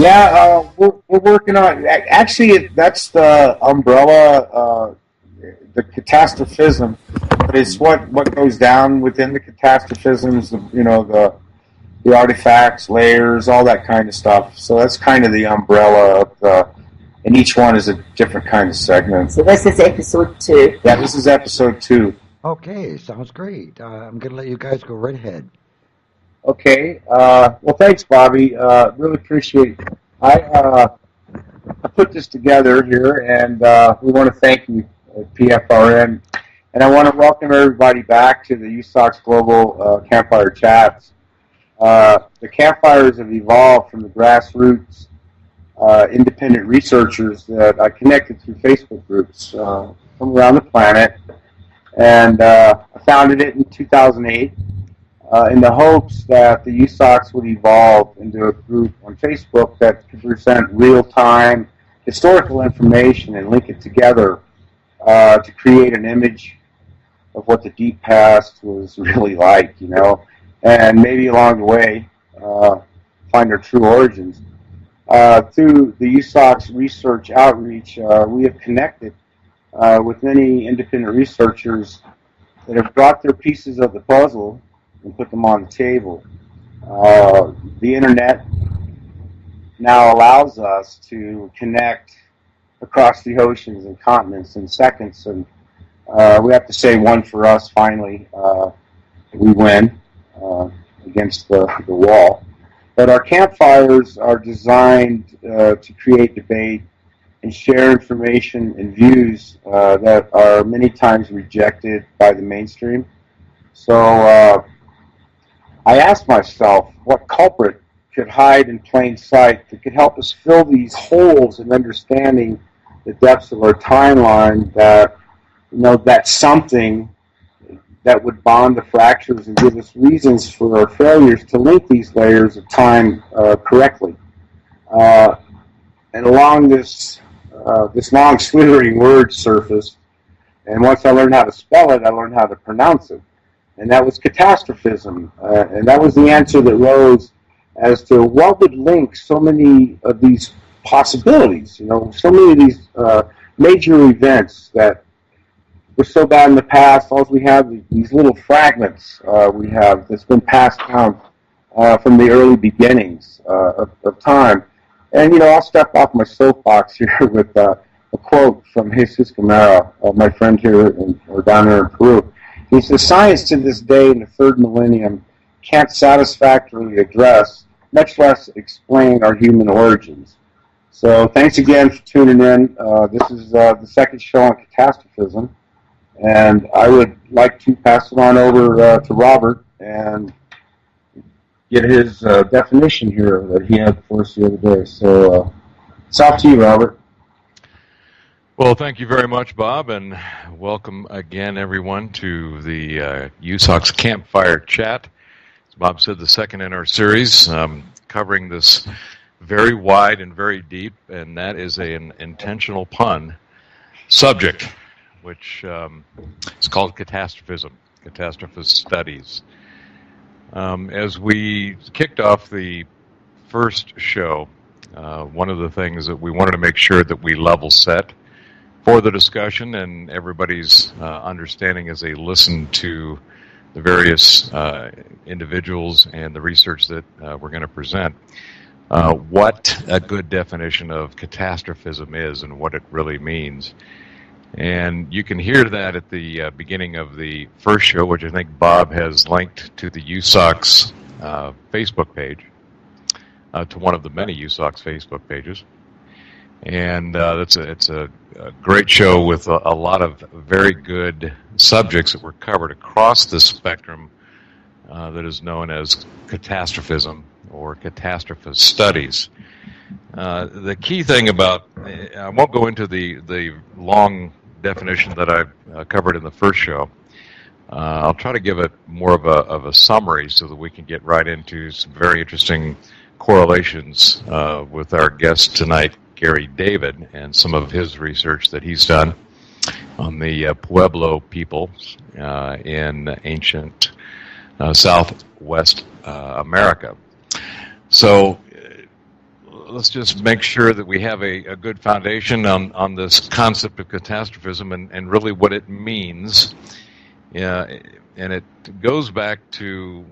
Yeah, we're working on. Actually, that's the umbrella, the catastrophism, but it's what goes down within the catastrophisms. The artifacts, layers, all that kind of stuff. So that's kind of the umbrella of the. And each one is a different kind of segment. So this is episode 2. Yeah, this is episode 2. Okay, sounds great. I'm going to let you guys go right ahead. Okay. Well, thanks, Bobby. Really appreciate it. I put this together here, and we want to thank you, PFRN. And I want to welcome everybody back to the USOKS Global Campfire Chats. The campfires have evolved from the grassroots independent researchers that I connected through Facebook groups from around the planet. And I founded it in 2008 in the hopes that the USOKS would evolve into a group on Facebook that could present real-time historical information and link it together to create an image of what the deep past was really like, and maybe along the way find their true origins. Through the USOKS research outreach, we have connected with many independent researchers that have brought their pieces of the puzzle and put them on the table. The internet now allows us to connect across the oceans and continents in seconds, and we have to say one for us finally. We win against the wall. But our campfires are designed to create debate and share information and views that are many times rejected by the mainstream. So I asked myself what culprit could hide in plain sight that could help us fill these holes in understanding the depths of our timeline, that that something that would bond the fractures and give us reasons for our failures to link these layers of time correctly. And along this long slithering word surfaced, and once I learned how to spell it, I learned how to pronounce it. And that was catastrophism. And that was the answer that rose as to what would link so many of these possibilities, so many of these major events that were so bad in the past. All we have is these little fragments we have that's been passed down from the early beginnings of time. And, I'll step off my soapbox here with a quote from Jesus Camara, my friend here or down there in Peru. He says, "Science to this day in the third millennium can't satisfactorily address, much less explain our human origins." So thanks again for tuning in. This is the second show on catastrophism. And I would like to pass it on over to Robert and get his definition here that he had for us the other day. So it's off to you, Robert. Well, thank you very much, Bob, and welcome again, everyone, to the USOKS Campfire Chat. As Bob said, the second in our series, covering this very wide and very deep, and that is an intentional pun, subject, which is called catastrophism, catastrophist studies. As we kicked off the first show, one of the things that we wanted to make sure that we level set for the discussion and everybody's understanding as they listen to the various individuals and the research that we're going to present, what a good definition of catastrophism is and what it really means. And you can hear that at the beginning of the first show, which I think Bob has linked to the USOKS Facebook page, to one of the many USOKS Facebook pages. And it's a great show with a lot of very good subjects that were covered across the spectrum that is known as catastrophism or catastrophist studies. The key thing about, I won't go into the long definition that I covered in the first show. I'll try to give it more of a summary so that we can get right into some very interesting correlations with our guest tonight, Gary David, and some of his research that he's done on the Pueblo peoples in ancient Southwest America. So let's just make sure that we have a good foundation on this concept of catastrophism and really what it means. And it goes back to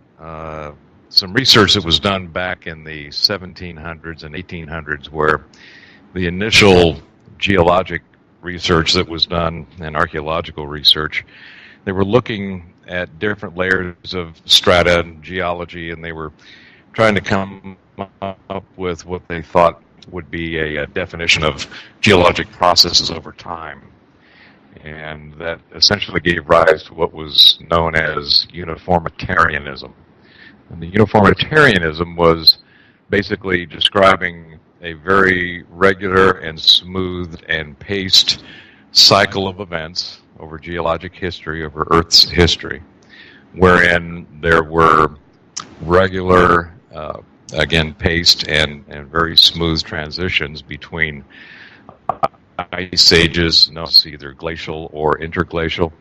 some research that was done back in the 1700s and 1800s, where the initial geologic research that was done and archaeological research, they were looking at different layers of strata and geology, and they were trying to come up with what they thought would be a definition of geologic processes over time. And that essentially gave rise to what was known as uniformitarianism. And the uniformitarianism was basically describing a very regular and smooth and paced cycle of events over geologic history, over Earth's history, wherein there were regular, again, paced and very smooth transitions between ice ages, either glacial or interglacial,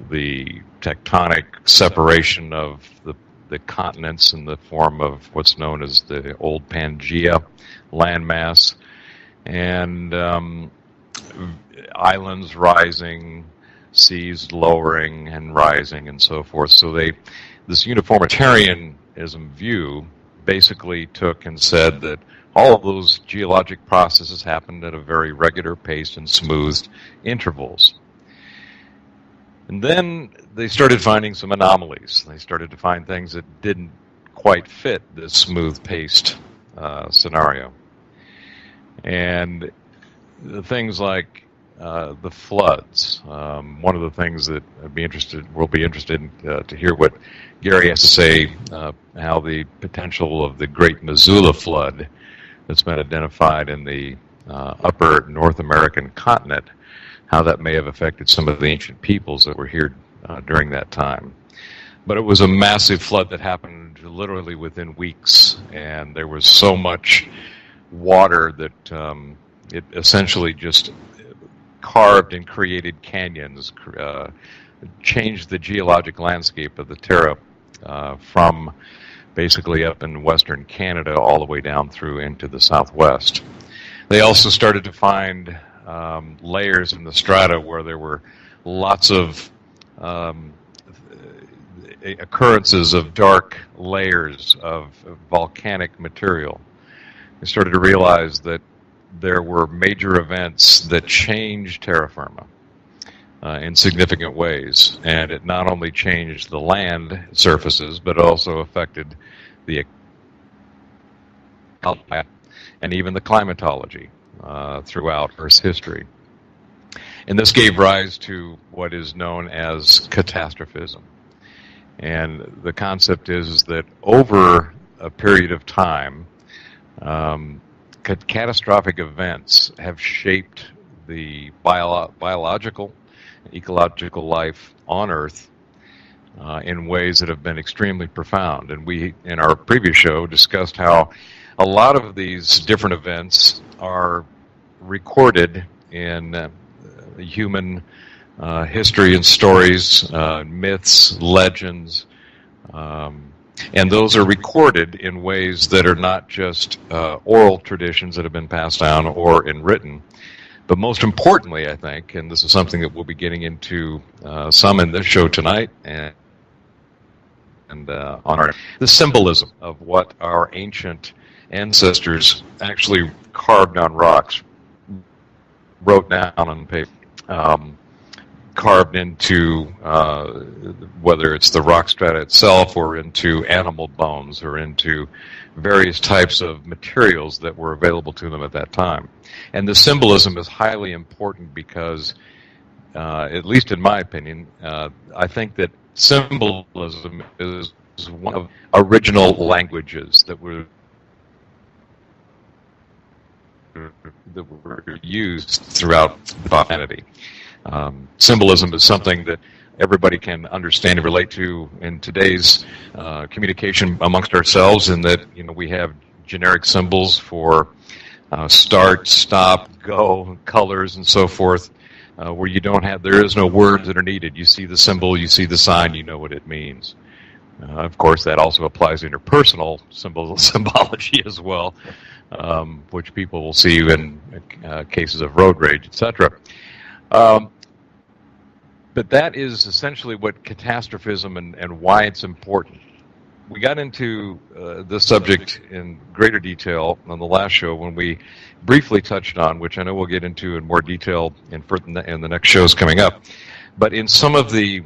the tectonic separation of the continents in the form of what's known as the old Pangea landmass, and islands rising, seas lowering and rising, and so forth. So this uniformitarianism view basically took and said that all of those geologic processes happened at a very regular pace and smooth intervals. And then they started finding some anomalies. They started to find things that didn't quite fit this smooth-paced scenario. And the things like the floods. One of the things that we'll be interested in, to hear what Gary has to say, how the potential of the Great Missoula Flood that's been identified in the upper North American continent, how that may have affected some of the ancient peoples that were here during that time. But it was a massive flood that happened literally within weeks, and there was so much water that it essentially just carved and created canyons, changed the geologic landscape of the Terra from basically up in western Canada all the way down through into the southwest. They also started to find layers in the strata where there were lots of occurrences of dark layers of volcanic material. They started to realize that there were major events that changed terra firma in significant ways, and it not only changed the land surfaces, but also affected the and even the climatology throughout Earth's history. And this gave rise to what is known as catastrophism. And the concept is that over a period of time, catastrophic events have shaped the biological and ecological life on Earth in ways that have been extremely profound. And we, in our previous show, discussed how a lot of these different events are recorded in human history and stories, myths, legends, and those are recorded in ways that are not just oral traditions that have been passed down or in written, but most importantly, I think, and this is something that we'll be getting into some in this show tonight, and on the symbolism of what our ancient ancestors actually carved on rocks, wrote down on paper, carved into whether it's the rock strata itself or into animal bones or into various types of materials that were available to them at that time. And the symbolism is highly important because, at least in my opinion, I think that symbolism is one of original languages that were used throughout humanity. Symbolism is something that everybody can understand and relate to in today's communication amongst ourselves, in that we have generic symbols for start, stop, go, colors, and so forth, where there is no words that are needed. You see the symbol, you see the sign, you know what it means. Of course, that also applies to interpersonal symbology as well. which people will see in cases of road rage, etc. But that is essentially what catastrophism and why it's important. We got into this subject in greater detail on the last show when we briefly touched on, which I know we'll get into in more detail in the next shows coming up. But in some of the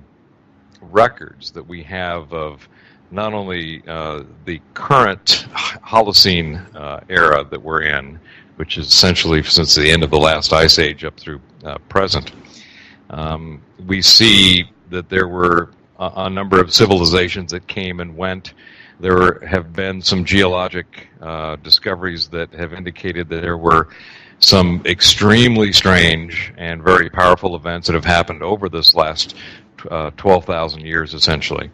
records that we have of not only the current Holocene era that we're in, which is essentially since the end of the last ice age up through present, we see that there were a number of civilizations that came and went. There have been some geologic discoveries that have indicated that there were some extremely strange and very powerful events that have happened over this last 12,000 years, essentially,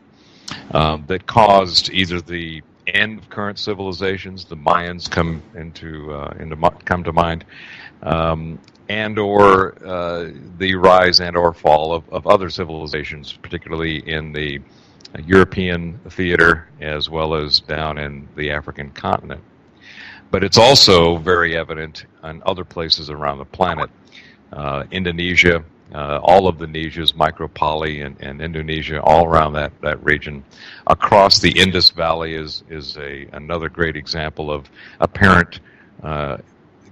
that caused either the end of current civilizations, the Mayans come to mind, and or the rise and or fall of other civilizations, particularly in the European theater as well as down in the African continent. But it's also very evident in other places around the planet. Indonesia, all of the Nesias, Micropoly and Indonesia, all around that region. Across the Indus Valley is another great example of apparent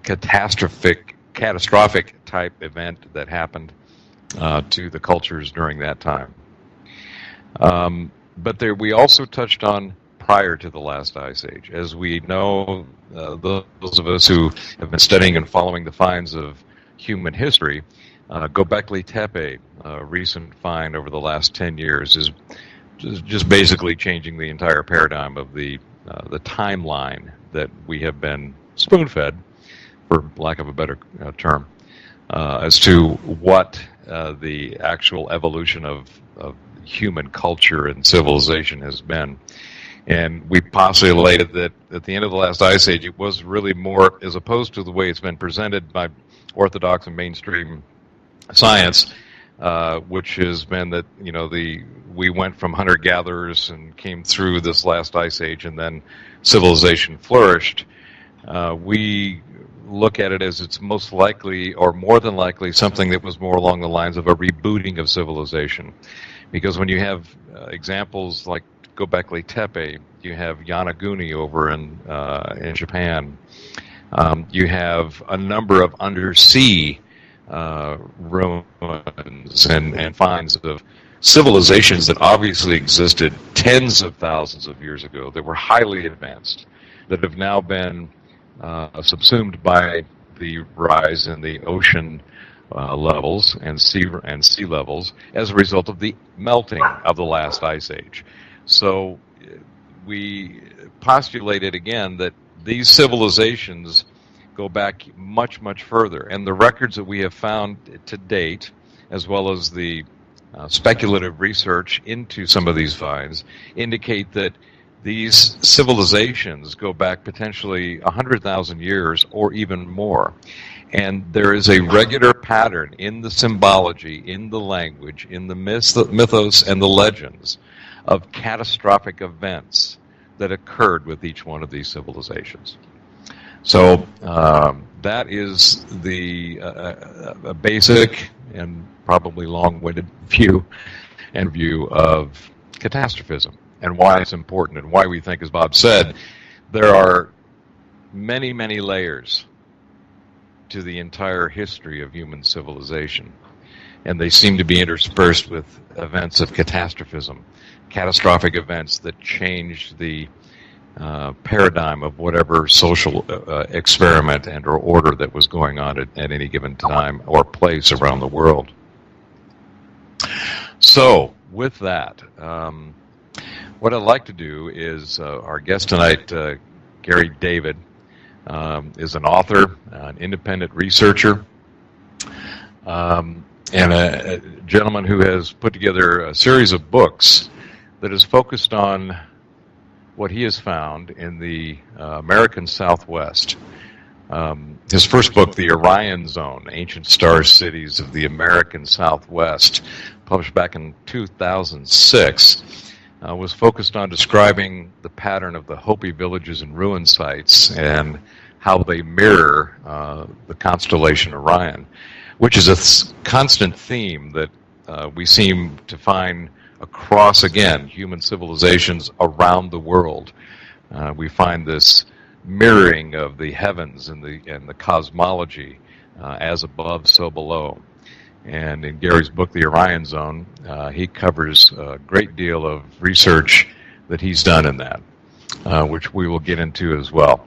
catastrophic type event that happened to the cultures during that time. But we also touched on prior to the last ice age. As we know, those of us who have been studying and following the finds of human history, Göbekli Tepe, a recent find over the last 10 years, is just basically changing the entire paradigm of the timeline that we have been spoon-fed, for lack of a better term, as to what the actual evolution of human culture and civilization has been. And we postulated that at the end of the last ice age, it was really more, as opposed to the way it's been presented by orthodox and mainstream science, which has been that we went from hunter-gatherers and came through this last ice age, and then civilization flourished. We look at it as it's most likely, or more than likely, something that was more along the lines of a rebooting of civilization. Because when you have examples like Göbekli Tepe, you have Yonaguni over in Japan. You have a number of undersea ruins and finds of civilizations that obviously existed tens of thousands of years ago that were highly advanced, that have now been subsumed by the rise in the ocean levels and sea levels as a result of the melting of the last ice age. So we postulated again that these civilizations go back much, much further. And the records that we have found to date, as well as the speculative research into some of these finds, indicate that these civilizations go back potentially 100,000 years or even more. And there is a regular pattern in the symbology, in the language, in the mythos and the legends of catastrophic events that occurred with each one of these civilizations. So that is the basic and probably long-winded view of catastrophism and why it's important and why we think, as Bob said, there are many, many layers to the entire history of human civilization. And they seem to be interspersed with events of catastrophism, catastrophic events that changed the paradigm of whatever social experiment and or order that was going on at any given time or place around the world. So, with that, what I'd like to do is our guest tonight, Gary David, is an author, an independent researcher, and a gentleman who has put together a series of books that is focused on what he has found in the American Southwest. His first book, The Orion Zone, Ancient Star Cities of the American Southwest, published back in 2006, was focused on describing the pattern of the Hopi villages and ruin sites and how they mirror the constellation Orion, which is a constant theme that we seem to find across, again, human civilizations around the world. We find this mirroring of the heavens and the cosmology, as above, so below. And in Gary's book, The Orion Zone, he covers a great deal of research that he's done in that, which we will get into as well.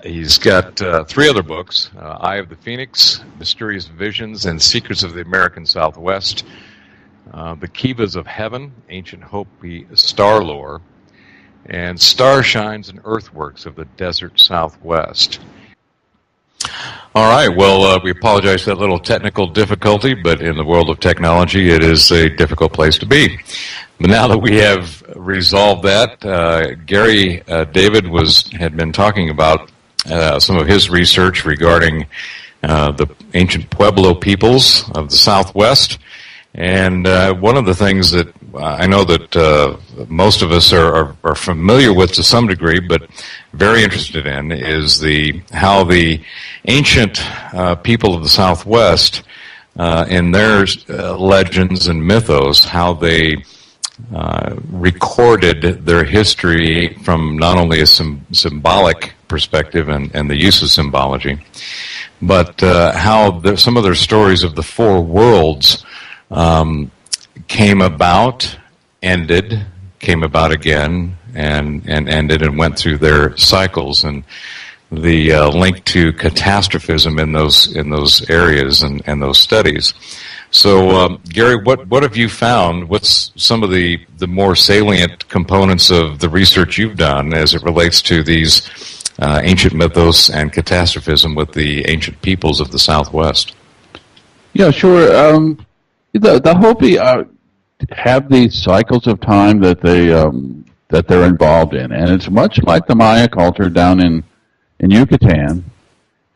He's got 3 other books, Eye of the Phoenix, Mysterious Visions and Secrets of the American Southwest, The Kivas of Heaven, Ancient Hopi Star Lore, and Star Shines and Earthworks of the Desert Southwest. All right, well, we apologize for that little technical difficulty, but in the world of technology, it is a difficult place to be. But now that we have resolved that, Gary David had been talking about some of his research regarding the ancient Pueblo peoples of the Southwest. And one of the things that I know that most of us are familiar with to some degree, but very interested in, is how the ancient people of the Southwest, in their legends and mythos, how they recorded their history from not only a symbolic perspective and the use of symbology, but how some of their stories of the 4 worlds came about, ended, came about again, and ended and went through their cycles, and the link to catastrophism in those areas and those studies. So, Gary, what have you found? What's some of the more salient components of the research you've done as it relates to these ancient mythos and catastrophism with the ancient peoples of the Southwest? Yeah, sure. The Hopi have these cycles of time that they're involved in, and it's much like the Maya culture down in Yucatan.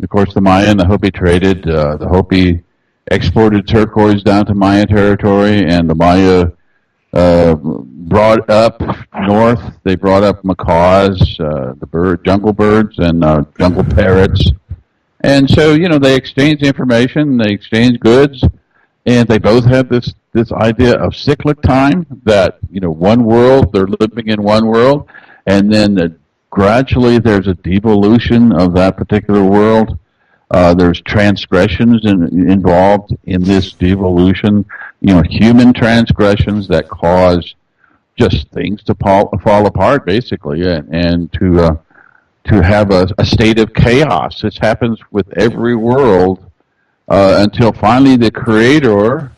Of course, the Maya and the Hopi traded. The Hopi exported turquoise down to Maya territory, and the Maya brought up north. They brought up macaws, jungle birds, and jungle parrots. And so, they exchanged information, they exchanged goods, and they both had this idea of cyclic time, that, one world, they're living in one world, and then gradually there's a devolution of that particular world. There's transgressions involved in this devolution, human transgressions that cause just things to fall apart, basically, and to have a state of chaos. This happens with every world until finally the Creator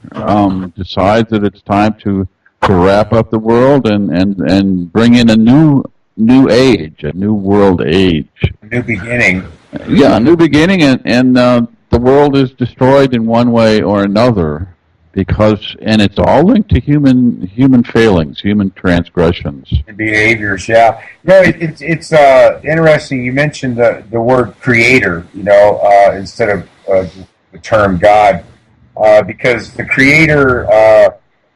decides that it's time to wrap up the world and bring in a new age, a new world age. A new beginning. Yeah, a new beginning, and the world is destroyed in one way or another and it's all linked to human failings, human transgressions. Behaviors, yeah. It's interesting. You mentioned the word creator, instead of the term God, because the creator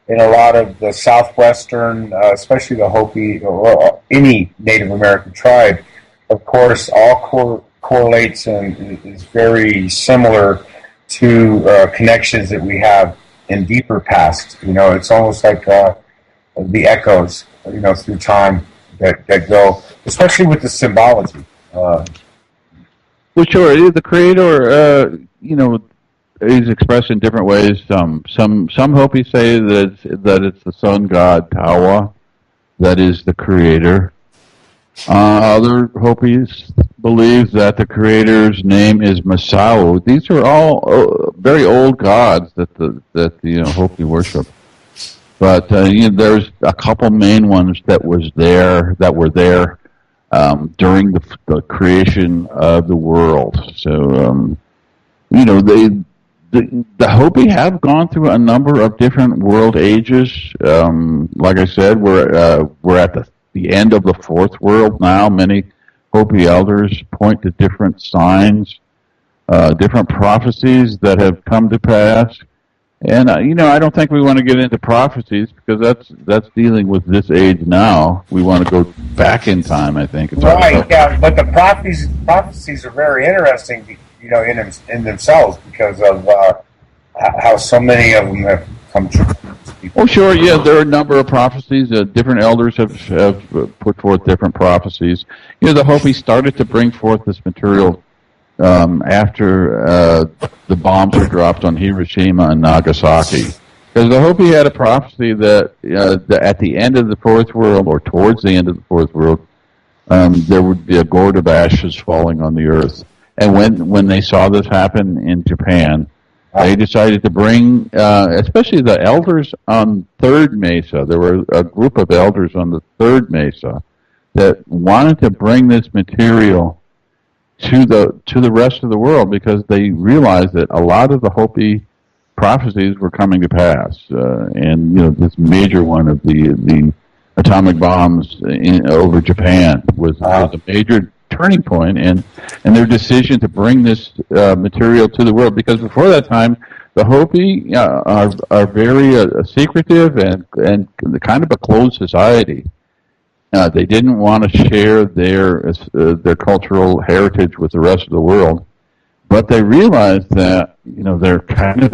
in a lot of the southwestern, especially the Hopi or any Native American tribe, of course, all correlates and is very similar to connections that we have in deeper past. It's almost like the echoes, through time that go, especially with the symbology. Well, sure. The Creator, is expressed in different ways. Some Hopi say that it's the sun god Tawa that is the Creator. Other Hopis believe that the Creator's name is Masao. These are all very old gods that the Hopi worship. But there's a couple main ones that were there during the creation of the world. So the Hopi have gone through a number of different world ages. Like I said, we're at the end of the 4th world now. Many Hopi elders point to different signs, different prophecies that have come to pass. And I don't think we want to get into prophecies because that's dealing with this age now. We want to go back in time. I think. Right. Yeah. But the prophecies are very interesting, in themselves because of how so many of them have come true. Oh, sure. Yeah, there are a number of prophecies. Different elders have put forth different prophecies. The Hopi started to bring forth this material after the bombs were dropped on Hiroshima and Nagasaki. Because the Hopi had a prophecy that at the end of the Fourth World, or towards the end of the Fourth World, there would be a gourd of ashes falling on the earth. And when they saw this happen in Japan, they decided to bring, especially the elders on Third Mesa. There were a group of elders on the Third Mesa that wanted to bring this material to the rest of the world because they realized that a lot of the Hopi prophecies were coming to pass, and this major one of the atomic bombs over Japan was a major turning point, and their decision to bring this material to the world, because before that time the Hopi are very secretive and kind of a closed society. They didn't want to share their cultural heritage with the rest of the world, but they realized that we're kind of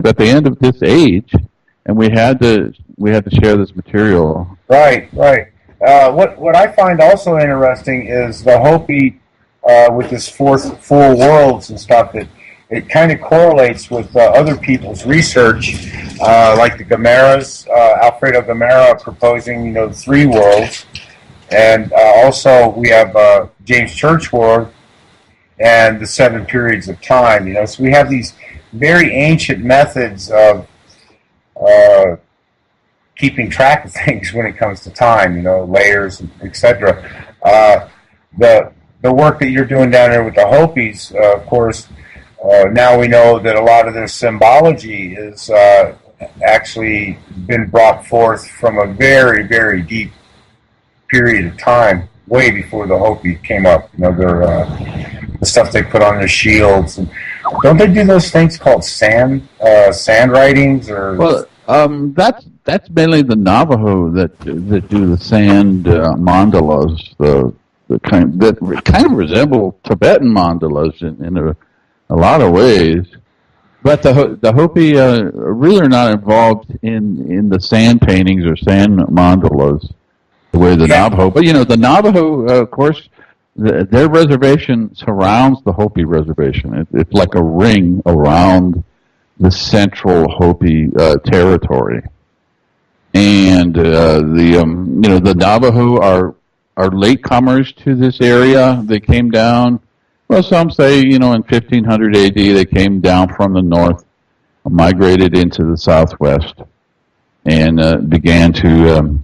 at the end of this age, and we had to share this material. Right. What I find also interesting is the Hopi with this four worlds and stuff. That it kind of correlates with other people's research, like the Gamaras, Alfredo Gamera proposing, 3 worlds. And also we have James Churchward and the 7 periods of time, So we have these very ancient methods of keeping track of things when it comes to time, layers, etc. The work that you're doing down there with the Hopis, of course, now we know that a lot of their symbology is actually been brought forth from a very, very deep period of time, way before the Hopi came up. The stuff they put on their shields. And don't they do those things called sand writings? Or that's mainly the Navajo that do the sand mandalas, the kind that kind of resemble Tibetan mandalas in a lot of ways. But the Hopi really are not involved in the sand paintings or sand mandalas the way the Navajo. But the Navajo, of course, their reservation surrounds the Hopi reservation. It's like a ring around the central Hopi territory. And the Navajo are latecomers to this area. They came down. Well, some say, in 1500 AD, they came down from the north, migrated into the southwest, and began to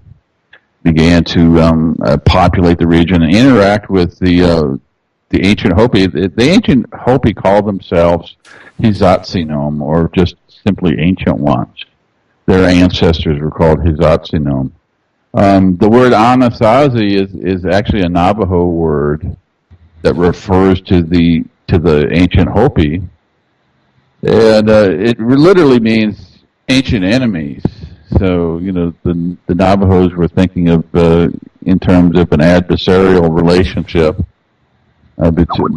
populate the region and interact with the ancient Hopi. The ancient Hopi call themselves Hizatsinom, or just simply Ancient Ones. Their ancestors were called Hizatsinom. The word Anasazi is actually a Navajo word that refers to the ancient Hopi, and it literally means ancient enemies. So the Navajos were thinking of in terms of an adversarial relationship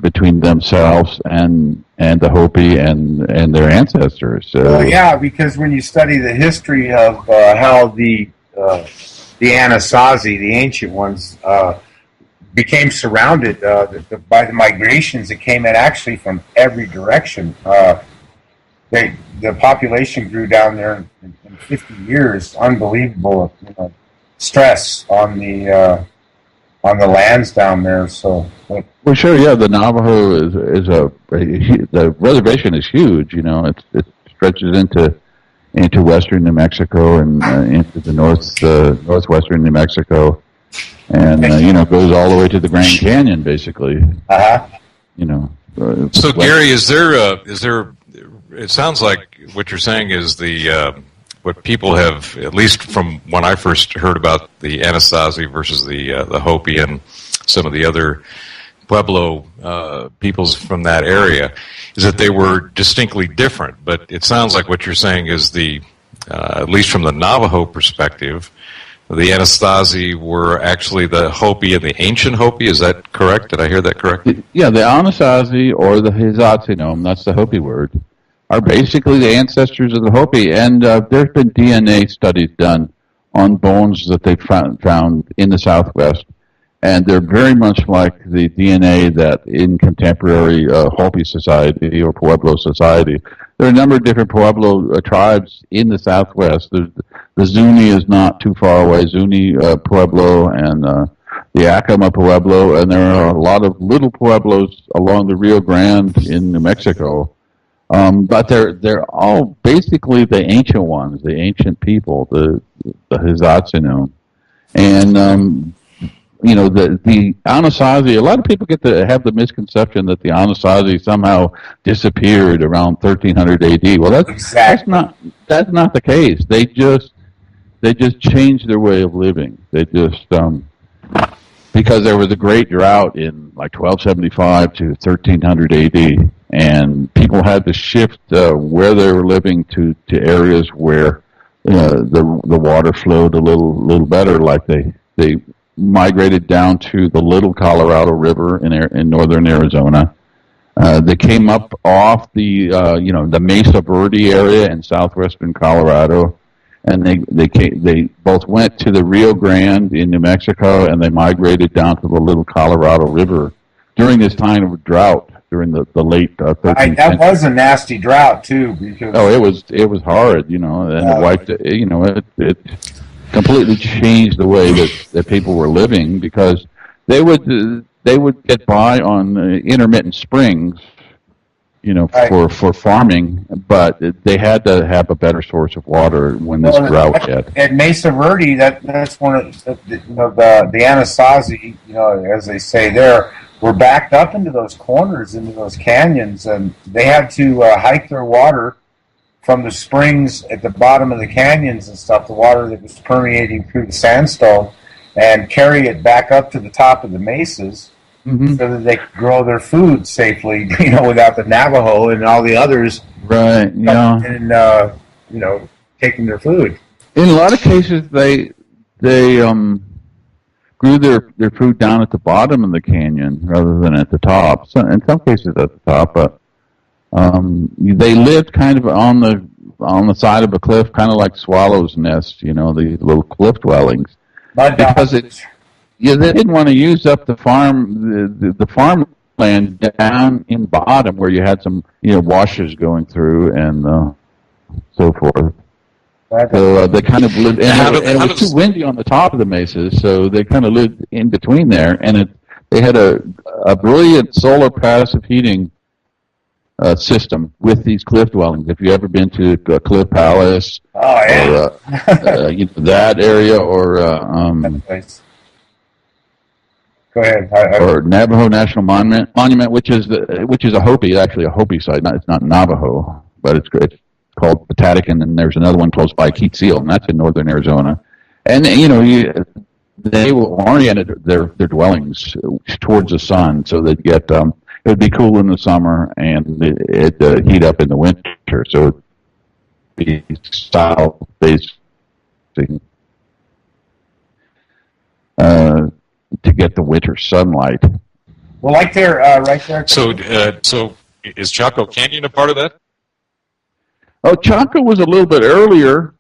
between themselves and the Hopi and their ancestors. Well, because when you study the history of how the Anasazi, the ancient ones, became surrounded by the migrations that came in actually from every direction. The population grew down there in 50 years. Unbelievable, stress on the lands down there. So, well, sure, yeah. The Navajo is the reservation is huge. It stretches into western New Mexico and into the northwestern New Mexico. And goes all the way to the Grand Canyon, basically. So, Gary, is there? It sounds like what you're saying is what people have, at least from when I first heard about the Anasazi versus the Hopi and some of the other Pueblo peoples from that area, is that they were distinctly different. But it sounds like what you're saying is at least from the Navajo perspective, the Anasazi were actually the Hopi and the ancient Hopi. Is that correct? Did I hear that correctly? Yeah, the Anasazi or the Hizatsinom, that's the Hopi word, are basically the ancestors of the Hopi. And there's been DNA studies done on bones that they found in the Southwest. And they're very much like the DNA that in contemporary Hopi society or Pueblo society. There are a number of different Pueblo tribes in the Southwest. The Zuni is not too far away, Zuni Pueblo and the Acoma Pueblo, and there are a lot of little Pueblos along the Rio Grande in New Mexico. But they're all basically the ancient ones, the ancient people, the Hizatsinu. And the Anasazi, a lot of people get to have the misconception that the Anasazi somehow disappeared around 1300 AD. Well, that's not the case. They just changed their way of living. They just because there was a great drought in like 1275 to 1300 AD, and people had to shift where they were living to areas where the water flowed a little better. Like they migrated down to the Little Colorado River in northern Arizona. They came up off the Mesa Verde area in southwestern Colorado, and they both went to the Rio Grande in New Mexico, and they migrated down to the Little Colorado River during this time of drought during the late 13th That was a nasty drought too. Because it was hard, and it wiped it completely changed the way that people were living, because they would get by on intermittent springs, for farming, but they had to have a better source of water when this drought hit. At Mesa Verde, that's one of the Anasazi, as they say there, were backed up into those corners, into those canyons, and they had to hike their water from the springs at the bottom of the canyons and stuff, the water that was permeating through the sandstone, and carry it back up to the top of the mesas, so that they could grow their food safely, without the Navajo and all the others, right? Yeah, and taking their food. In a lot of cases, they grew their food down at the bottom of the canyon rather than at the top. So in some cases at the top, but they lived kind of on the side of a cliff, kind of like swallows' nests, these little cliff dwellings. Because they didn't want to use up the farmland down in bottom where you had some washes going through and so forth. So they kind of lived, and it was too windy on the top of the mesas, so they kind of lived in between there. And they had a brilliant solar passive heating system with these cliff dwellings. If you ever been to Cliff Palace, or that area, or go ahead. Or Navajo National Monument, which is a Hopi, actually a Hopi site. It's not Navajo, but it's called Patatican, and there's another one close by, Keat Seal, and that's in northern Arizona. And they will orient their dwellings towards the sun, so they'd get it would be cool in the summer and it heat up in the winter. So it'd be south facing to get the winter sunlight. Well, like they're right there. So is Chaco Canyon a part of that? Oh, Chaco was a little bit earlier.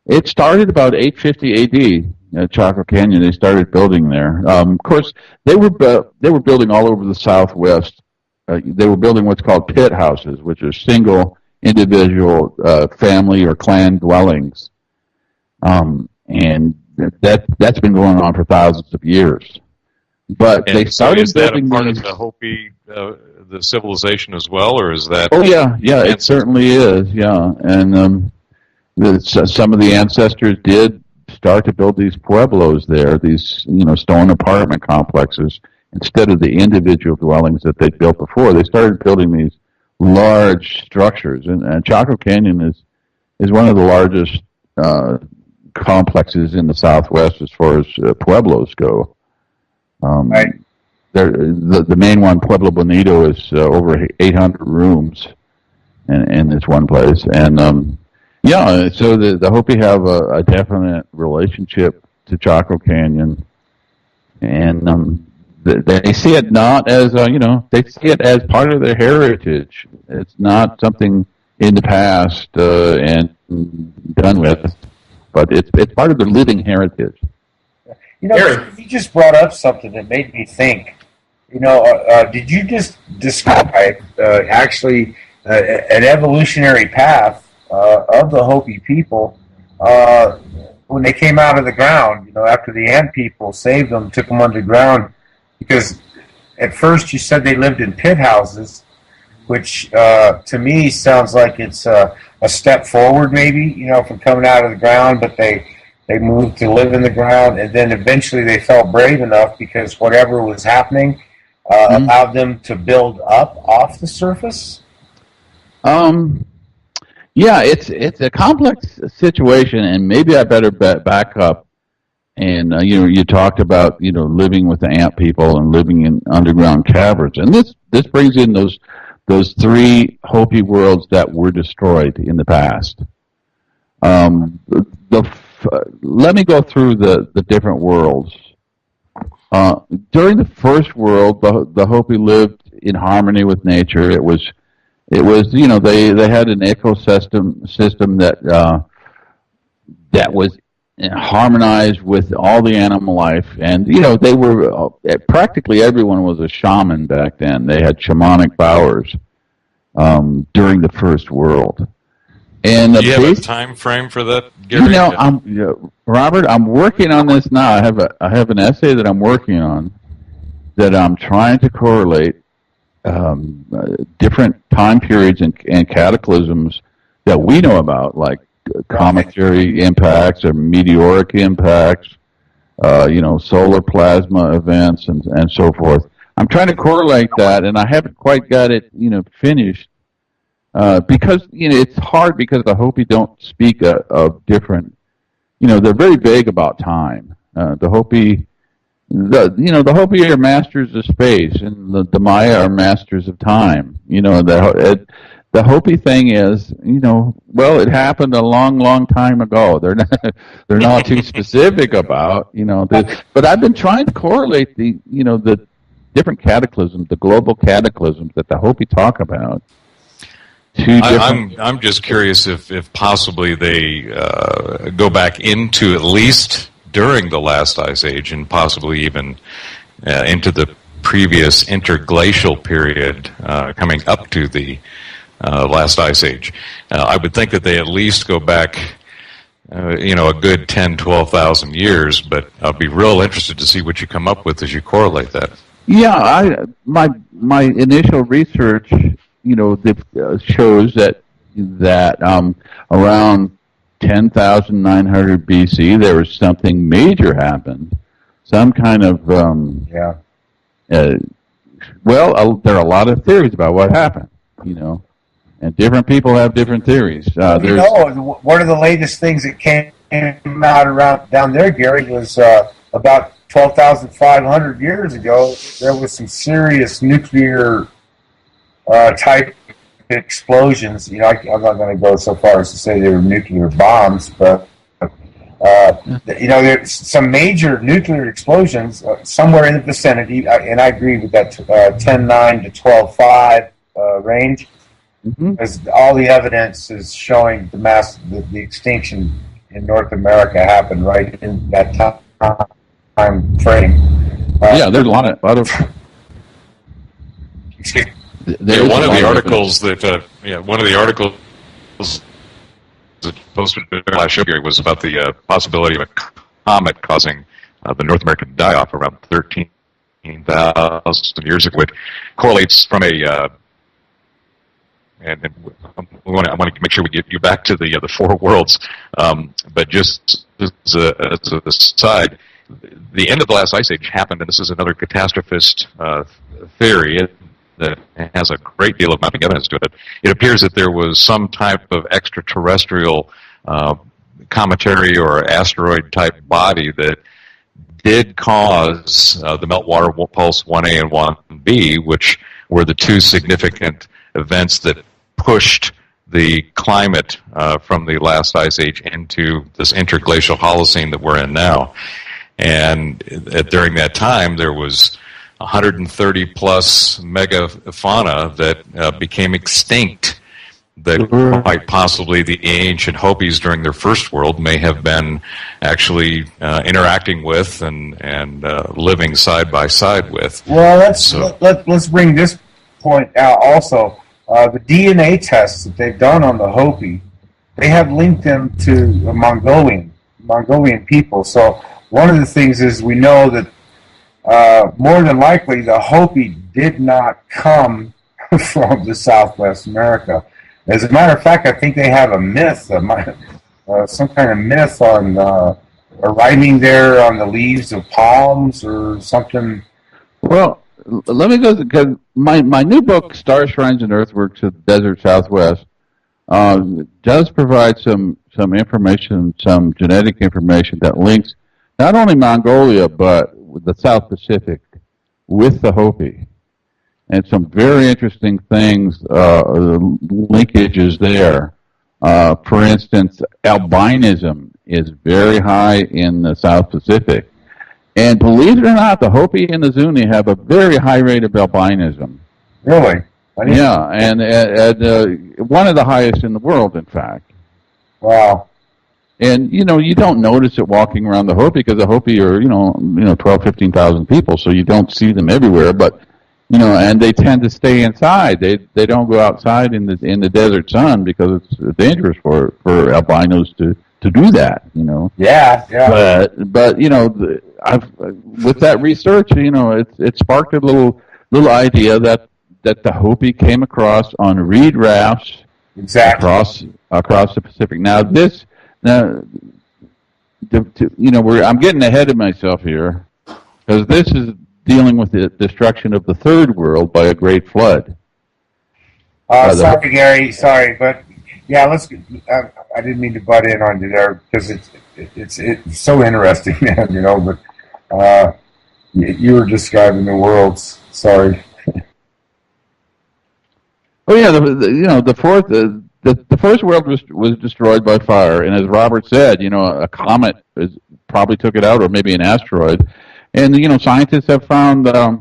It started about 850 AD. Chaco Canyon, they started building there. Of course, they were building all over the Southwest. They were building what's called pit houses, which are single, individual, family or clan dwellings, and that's been going on for thousands of years. But they started building. Is that a part of the Hopi, the civilization as well, or is that? Oh yeah, it certainly is. Yeah, and some of the ancestors did start to build these pueblos there, these stone apartment complexes, instead of the individual dwellings that they'd built before. They started building these large structures, and Chaco Canyon is one of the largest complexes in the Southwest as far as pueblos go. Right. the main one, Pueblo Bonito, is over 800 rooms in this one place, and so the Hopi have a definite relationship to Chaco Canyon, and they see it not as they see it as part of their heritage. It's not something in the past and done with, but it's part of their living heritage. You just brought up something that made me think. Did you just describe actually an evolutionary path of the Hopi people when they came out of the ground? After the Ant people saved them, took them underground, because at first you said they lived in pit houses, which to me sounds like it's a step forward, maybe, from coming out of the ground, but they moved to live in the ground, and then eventually they felt brave enough because whatever was happening allowed them to build up off the surface? Yeah, it's a complex situation, and maybe I better back up. And you talked about living with the ant people and living in underground caverns, and this brings in those three Hopi worlds that were destroyed in the past. Let me go through the different worlds. During the first world, the Hopi lived in harmony with nature. It was they had an ecosystem that was harmonized with all the animal life, and they were practically everyone was a shaman back then. They had shamanic powers during the first world. And do you have a time frame for that, Gary? Robert, I'm working on this now. I have an essay that I'm working on that I'm trying to correlate different time periods and cataclysms that we know about, like cometary impacts or meteoric impacts, solar plasma events and so forth. I'm trying to correlate that, and I haven't quite got it, finished. Because it's hard because the Hopi don't speak of different. They're very vague about time. The Hopi are masters of space, and the Maya are masters of time. The Hopi thing is, it happened a long, long time ago. They're not too specific about, but I've been trying to correlate the different cataclysms, the global cataclysms that the Hopi talk about. I'm just curious if possibly they go back into at least during the last ice age and possibly even into the previous interglacial period coming up to the last ice age. I would think that they at least go back a good 10, 12,000 years, but I'll be real interested to see what you come up with as you correlate that. Yeah, my initial research shows that around 10,900 BC there was something major happened, some kind of there are a lot of theories about what happened, and different people have different theories. One of the latest things that came out around down there, Gary, was about 12,500 years ago. There was some serious nuclear type explosions. I'm not going to go so far as to say they were nuclear bombs, but there's some major nuclear explosions somewhere in the vicinity, and I agree with that 10.9 to 12.5 range, because all the evidence is showing the extinction in North America happened right in that time frame. There's a lot of. Excuse me. One of the articles that posted last show here was about the possibility of a comet causing the North American die-off around 13,000 years ago. It correlates from I want to make sure we get you back to the four worlds. But just as a side, the end of the last ice age happened, and this is another catastrophist theory that has a great deal of mapping evidence to it. It appears that there was some type of extraterrestrial cometary or asteroid-type body that did cause the meltwater pulse 1A and 1B, which were the two significant events that pushed the climate from the last ice age into this interglacial Holocene that we're in now. And during that time, there was 130 plus megafauna that became extinct, that quite possibly the ancient Hopis during their first world may have been actually interacting with and living side by side with. Well, let's bring this point out also. The DNA tests that they've done on the Hopi, they have linked them to the Mongolian people. So one of the things is we know that more than likely the Hopi did not come from the Southwest America. As a matter of fact, I think they have a myth, some kind of myth on arriving there on the leaves of palms or something. Well, let me go, because my new book, Star Shrines and Earthworks of the Desert Southwest, does provide some information, some genetic information that links not only Mongolia, but the South Pacific with the Hopi. And some very interesting things, linkages there. For instance, albinism is very high in the South Pacific. And believe it or not, the Hopi and the Zuni have a very high rate of albinism. Really? Yeah, and one of the highest in the world, in fact. Wow. And, you don't notice it walking around the Hopi, because the Hopi are, 12, 15,000 people, so you don't see them everywhere. But and they tend to stay inside. They don't go outside in the desert sun, because it's dangerous for albinos to do that. Yeah. But with that research, it sparked a little idea that the Hopi came across on reed rafts across the Pacific. I'm getting ahead of myself here, because this is dealing with the destruction of the third world by a great flood. Sorry, Gary. Sorry, but yeah, let's. I didn't mean to butt in on you there, because it's so interesting, man. But you were describing the worlds. Sorry. Oh yeah, the first world was destroyed by fire, and as Robert said, a comet probably took it out, or maybe an asteroid. And scientists have found, I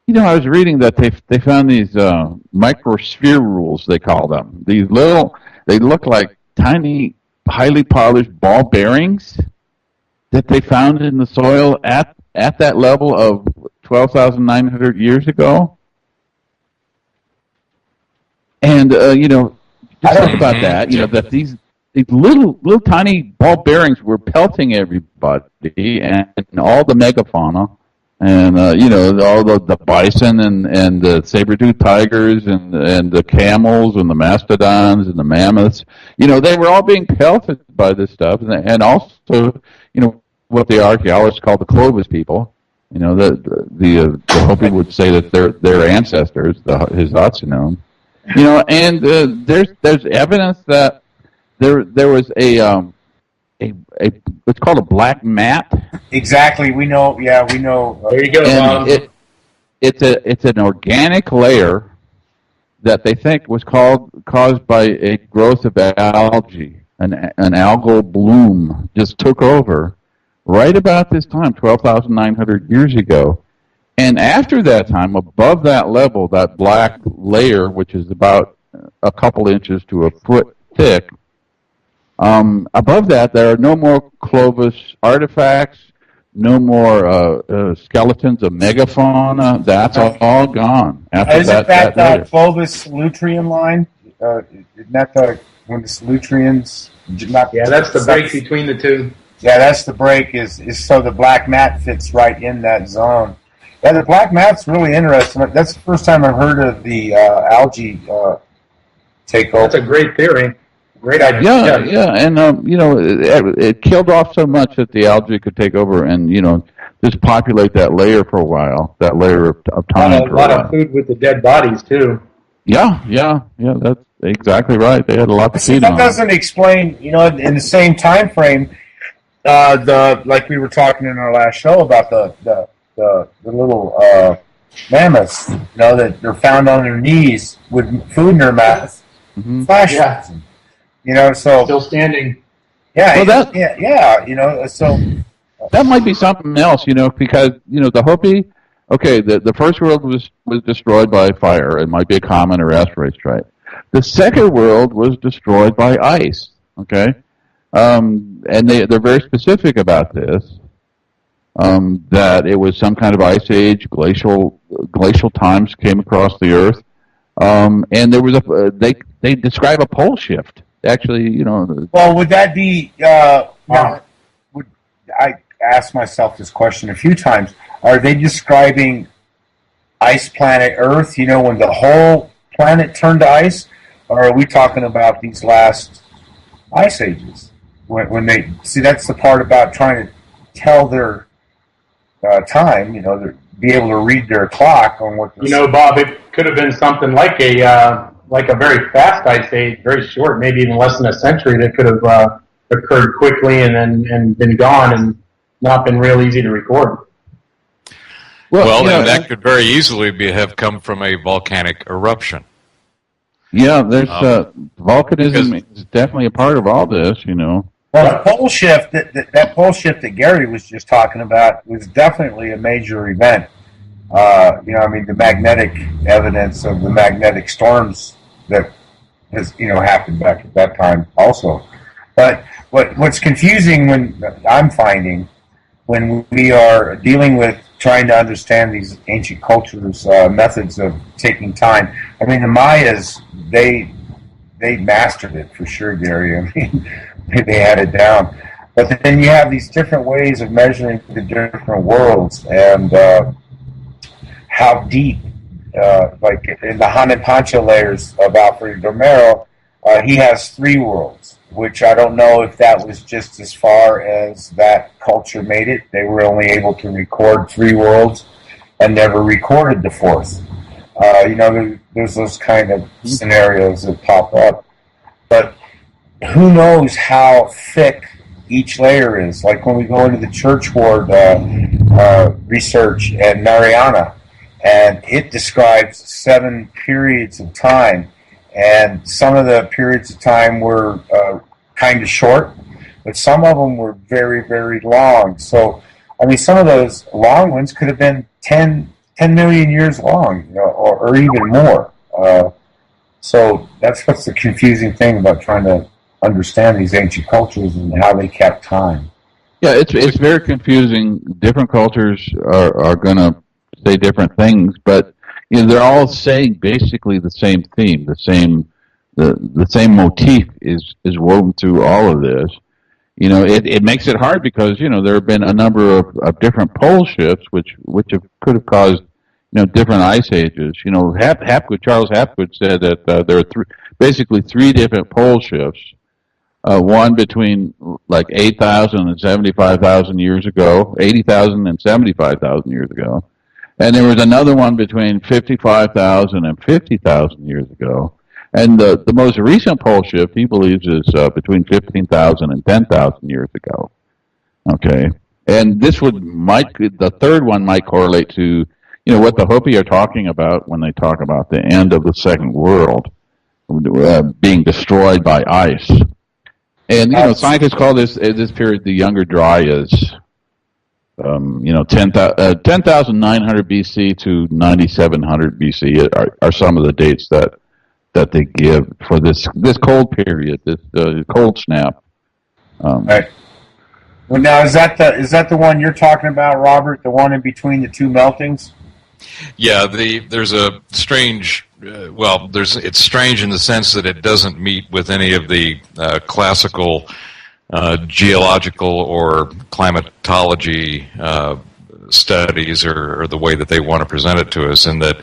was reading that they found these microspherules, they call them. These they look like tiny, highly polished ball bearings that they found in the soil at that level of 12,900 years ago. And just think about that. That these little tiny ball bearings were pelting everybody, and all the megafauna, and all the bison and the saber-toothed tigers and the camels and the mastodons and the mammoths. They were all being pelted by this stuff, and also what the archaeologists call the Clovis people. The Hopi would say that their ancestors, his Atsunum. And there's evidence that there was a what's called a black mat. Exactly, we know. Yeah, we know. There you go, Bob. It's an organic layer that they think was caused by a growth of algae. An algal bloom just took over right about this time, 12,900 years ago. And after that time, above that level, that black layer, which is about a couple inches to a foot thick, above that, there are no more Clovis artifacts, no more skeletons of megafauna. That's all gone. After Isn't that Clovis Lutrian line? Isn't that when the Lutrians? Yeah, that's the break between the two. Yeah, that's the break. Is so the black mat fits right in that zone. Yeah, the black mat's really interesting. That's the first time I've heard of the algae takeover. That's a great theory. Great idea. Yeah, and it killed off so much that the algae could take over and just populate that layer for a while. That layer of time. A lot of food with the dead bodies too. Yeah. That's exactly right. They had a lot to feed on. That doesn't explain. In the same time frame, like we were talking in our last show about the little mammoths, that they're found on their knees with food in their mouth, flash, so Still standing. yeah, Well, so that might be something else, because the Hopi. Okay, the first world was destroyed by fire. It might be a comet or asteroid strike. The second world was destroyed by ice. Okay, and they're very specific about this. That it was some kind of ice age, glacial times came across the Earth, and there was they describe a pole shift. Actually, Well, would that be? Would I asked myself this question a few times? Are they describing ice planet Earth? When the whole planet turned to ice, or are we talking about these last ice ages? When they see, that's the part about trying to tell their time. Be able to read their clock on what. Bob, it could have been something like a very fast ice age, very short, maybe even less than a century. That could have occurred quickly and been gone and not been real easy to record. Well, and that could very easily have come from a volcanic eruption. Yeah, there's volcanism is definitely a part of all this, Well, the pole shift that pole shift that Gary was just talking about was definitely a major event. The magnetic evidence of the magnetic storms that has happened back at that time also. But what's confusing I'm finding when we are dealing with trying to understand these ancient cultures' methods of taking time. The Mayas, they mastered it for sure, Gary. They had it down. But then you have these different ways of measuring the different worlds and how deep, like in the Hanan Pancha layers of Alfredo Romero, he has 3 worlds, which I don't know if that was just as far as that culture made it. They were only able to record 3 worlds and never recorded the 4th. There's those kind of scenarios that pop up. But who knows how thick each layer is. Like when we go into the Churchward research and Mariana, and it describes 7 periods of time. And some of the periods of time were kind of short, but some of them were very, very long. So, some of those long ones could have been 10 million years long, or even more. So that's what's the confusing thing about trying to understand these ancient cultures and how they kept time. Yeah, it's very confusing. Different cultures are going to say different things, but they're all saying basically the same theme, the same motif is woven through all of this. It makes it hard because there have been a number of different pole shifts which could have caused different ice ages. Charles Hapgood said that there are basically 3 different pole shifts. One between like 8,000 and 75,000 years ago, 80,000 and 75,000 years ago. And there was another one between 55,000 and 50,000 years ago. And the most recent pole shift, he believes, is between 15,000 and 10,000 years ago. Okay. And this the third one might correlate to, what the Hopi are talking about when they talk about the end of the Second World being destroyed by ice. And, scientists call this period the Younger Dryas. 10,900 BC to 9,700 BC are some of the dates that they give for this cold period, this cold snap. Right. Well, now is that the one you're talking about, Robert? The one in between the 2 meltings? Yeah, there's a strange. It's strange in the sense that it doesn't meet with any of the classical geological or climatology studies or the way that they want to present it to us, and that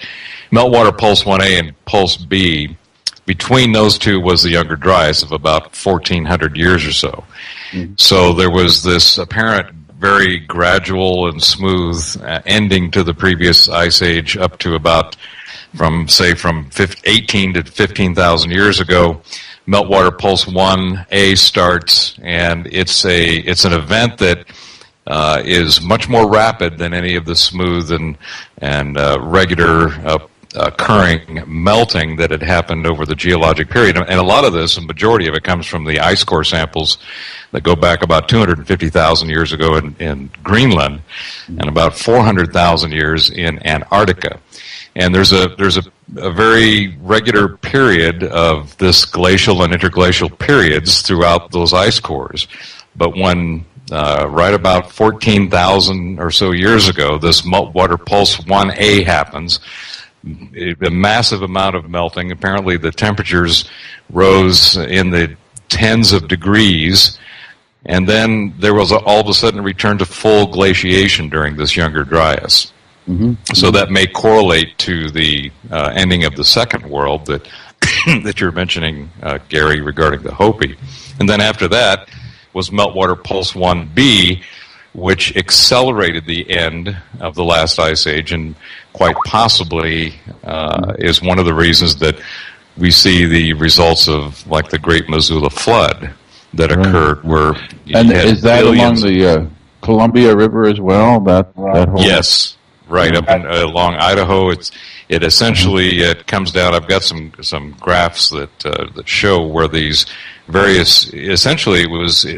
meltwater pulse 1A and pulse B, between those 2 was the Younger Dryas of about 1,400 years or so. Mm-hmm. So there was this apparent very gradual and smooth ending to the previous ice age up to about from 18 to 15,000 years ago, meltwater pulse 1A starts, and it's an event that is much more rapid than any of the smooth and regular occurring melting that had happened over the geologic period. And a lot of this, a majority of it, comes from the ice core samples that go back about 250,000 years ago in Greenland and about 400,000 years in Antarctica. And there's a very regular period of this glacial and interglacial periods throughout those ice cores. But when right about 14,000 or so years ago, this meltwater pulse 1A happens, a massive amount of melting. Apparently the temperatures rose in the tens of degrees, and then there was all of a sudden a return to full glaciation during this younger Dryas. Mm-hmm. So that may correlate to the ending of the Second World that that you're mentioning, Gary, regarding the Hopi. And then after that was meltwater pulse 1B, which accelerated the end of the last ice age, and quite possibly is one of the reasons that we see the results of, like, the Great Missoula Flood that occurred, where and is that along the Columbia River as well? That whole yes, right up along Idaho. It essentially it comes down. I've got some graphs that show where these various, essentially it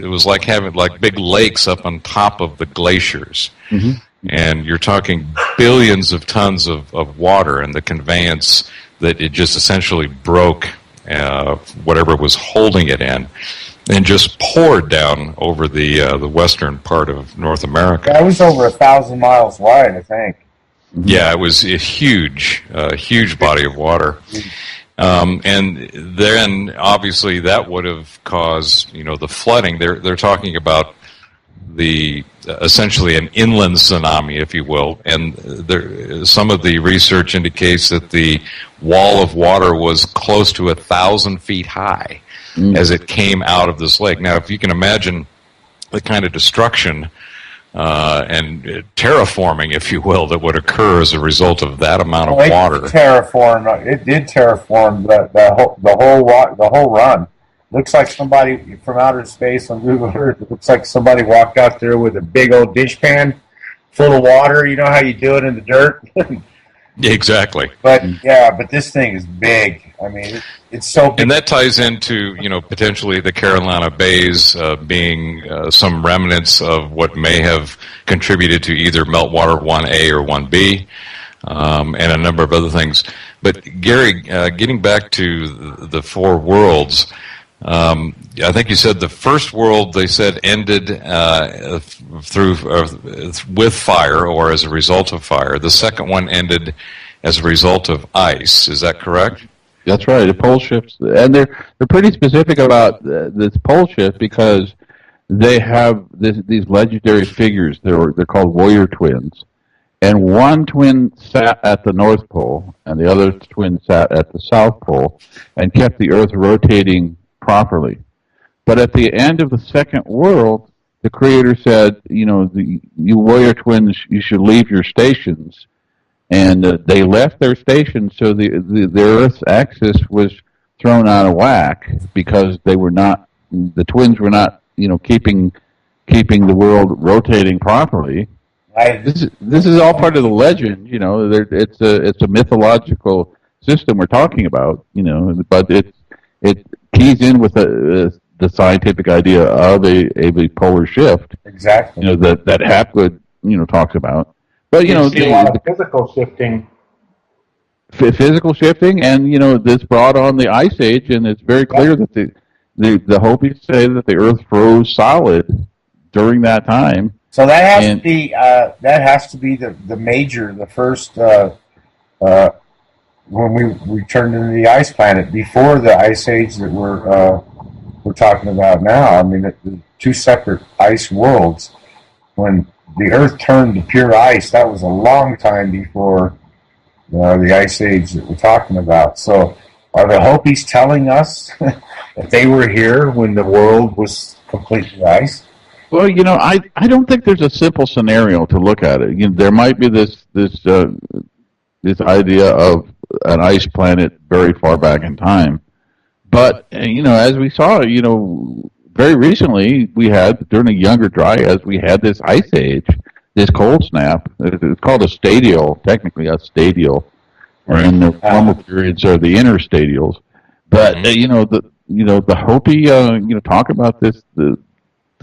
was like having like big lakes up on top of the glaciers. Mm-hmm. And you're talking billions of tons of water, and the conveyance that it just essentially broke whatever was holding it in, and just poured down over the western part of North America. That was over 1,000 miles wide, I think. Yeah, it was a huge body of water. And then obviously that would have caused, the flooding. They're talking about essentially an inland tsunami, if you will, and some of the research indicates that the wall of water was close to 1,000 feet high as it came out of this lake. Now, if you can imagine the kind of destruction and terraforming, if you will, that would occur as a result of that amount of water. It did terraform the whole run. Looks like somebody from outer space on Google Earth. It looks like somebody walked out there with a big old dishpan full of water. You know how you do it in the dirt? Exactly. But this thing is big. I mean, it's so big. And that ties into, potentially the Carolina Bays being some remnants of what may have contributed to either meltwater 1A or 1B, and a number of other things. But Gary, getting back to the four worlds, I think you said the first world, they said, ended with fire or as a result of fire. The second one ended as a result of ice. Is that correct? That's right. The pole shifts, and they're pretty specific about this pole shift because they have these legendary figures. They're called warrior twins, and one twin sat at the North Pole, and the other twin sat at the South Pole, and kept the Earth rotating properly. But at the end of the Second World, the Creator said, you warrior twins, you should leave your stations. And they left their stations, so the Earth's axis was thrown out of whack because the twins were not, keeping the world rotating properly. This is all part of the legend, it's a mythological system we're talking about, but it keys in with the scientific idea of a polar shift. Exactly. That Hapgood, talks about. But, you see a lot of physical shifting. Physical shifting, and, this brought on the Ice Age, and it's very clear that the Hopis say that the Earth froze solid during that time. So that has to be the first when we turned into the ice planet before the Ice Age that we're talking about now. I mean, the two separate ice worlds. When the Earth turned to pure ice, that was a long time before the Ice Age that we're talking about. So are the Hopis telling us that they were here when the world was completely ice? Well, I don't think there's a simple scenario to look at it. There might be this idea of an ice planet very far back in time, But as we saw, very recently we had during the Younger Dryas we had this ice age, this cold snap. It's called a stadial, technically a stadial, Right. and then the normal periods are the interstadials. But the Hopi talk about this the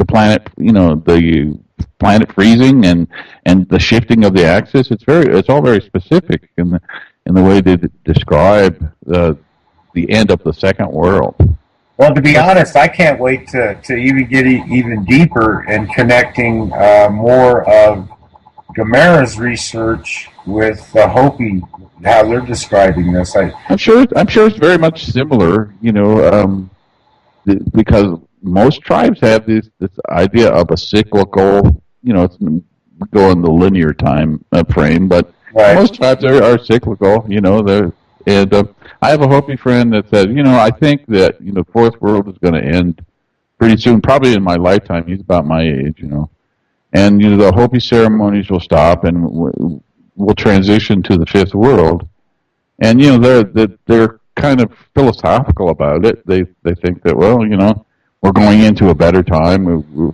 planet the planet freezing and the shifting of the axis. It's all very specific in the way they describe the end of the second world. Well, to be honest, I can't wait to even get even deeper in connecting more of Gamera's research with the Hopi, how they're describing this. I'm sure it's very much similar, because most tribes have this idea of a cyclical, it's go in the linear time frame, but right. Most tribes are cyclical, I have a Hopi friend that said, I think that fourth world is going to end pretty soon, probably in my lifetime. He's about my age, and the Hopi ceremonies will stop, and we'll transition to the fifth world. And they're kind of philosophical about it. They think that we're going into a better time.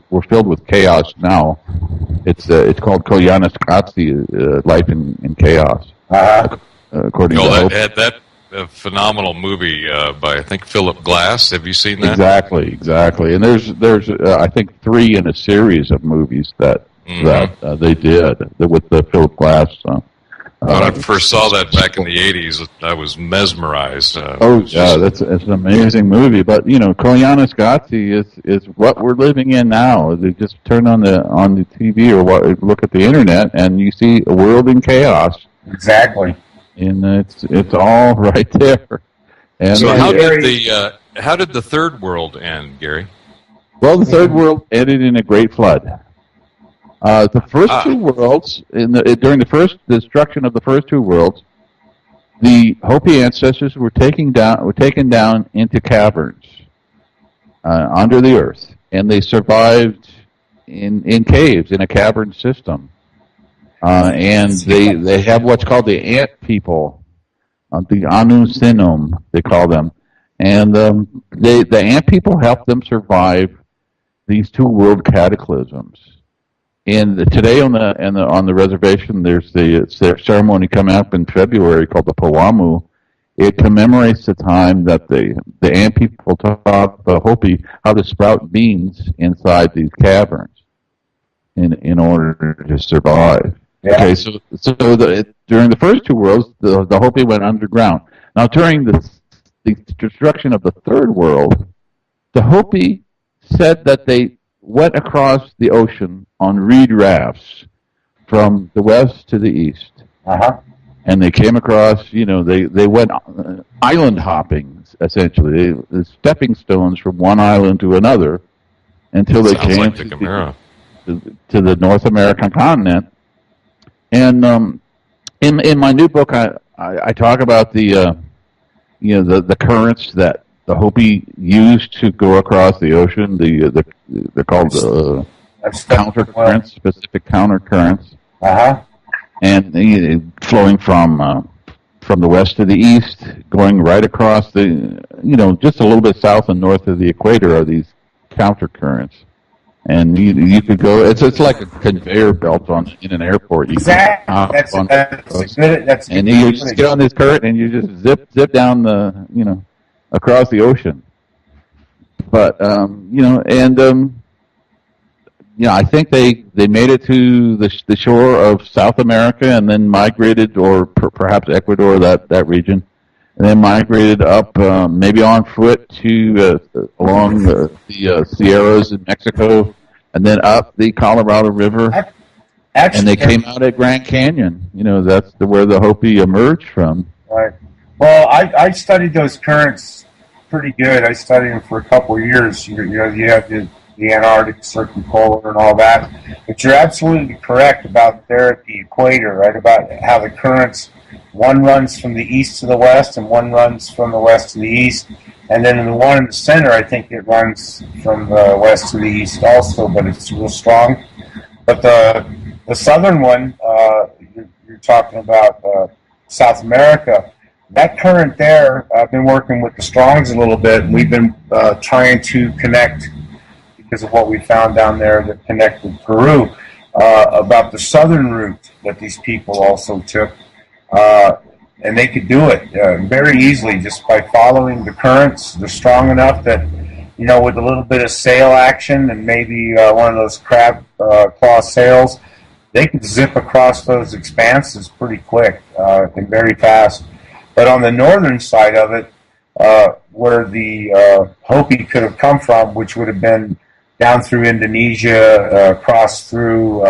We're filled with chaos now. It's called Koyaanisqatsi, Life in Chaos. According to that phenomenal movie by I think Philip Glass. Have you seen that? Exactly. And there's I think 3 in a series of movies that they did with the Philip Glass. When I first saw that back in the 80s, I was mesmerized. It's an amazing movie. But Koyaanisqatsi is what we're living in now. You just turn on the TV or look at the internet, and you see a world in chaos. Exactly. And it's all right there. And so how did the third world end, Gary? Well, the third world ended in a great flood. The first two worlds, during the first destruction of the first two worlds, the Hopi ancestors were taken down into caverns under the earth, and they survived in caves in a cavern system. And they have what's called the ant people, the Anu Sinum, they call them, and the ant people help them survive these two world cataclysms. And today on the reservation, there's their ceremony coming up in February called the Pawamu. It commemorates the time that the ant people taught the Hopi how to sprout beans inside these caverns in order to survive. Yeah. Okay, so during the first two worlds, the Hopi went underground. Now, during the destruction of the third world, the Hopi said that they went across the ocean on reed rafts from the west to the east. And they came across, they went island hopping, essentially. They stepping stones from one island to another until they came to the North American continent. And in my new book, I talk about the currents that the Hopi used to go across the ocean. They're called counter-currents, specific counter-currents. And flowing from the west to the east, going right across just a little bit south and north of the equator are these counter-currents. And you could go. It's like a conveyor belt in an airport. Exactly. That's and you just get on this current and you just zip down across the ocean. But I think they made it to the shore of South America and then migrated, or perhaps Ecuador, that region, and then migrated up, maybe on foot to along the Sierras in Mexico, and then up the Colorado River. And they came out at Grand Canyon. That's where the Hopi emerged from. Right. Well, I studied those currents pretty good. I studied them for a couple of years. You have the Antarctic circumpolar and all that. But you're absolutely correct about there at the equator, right? About how the currents, one runs from the east to the west and one runs from the west to the east. And then the one in the center, I think it runs from the west to the east also, but it's real strong. But the southern one, you're talking about South America, that current there, I've been working with the Strongs a little bit, and we've been trying to connect, because of what we found down there that connected Peru, about the southern route that these people also took. And they could do it very easily just by following the currents. They're strong enough that, with a little bit of sail action and maybe one of those crab claw sails, they could zip across those expanses pretty quick and very fast. But on the northern side of it, where the Hopi could have come from, which would have been down through Indonesia, across through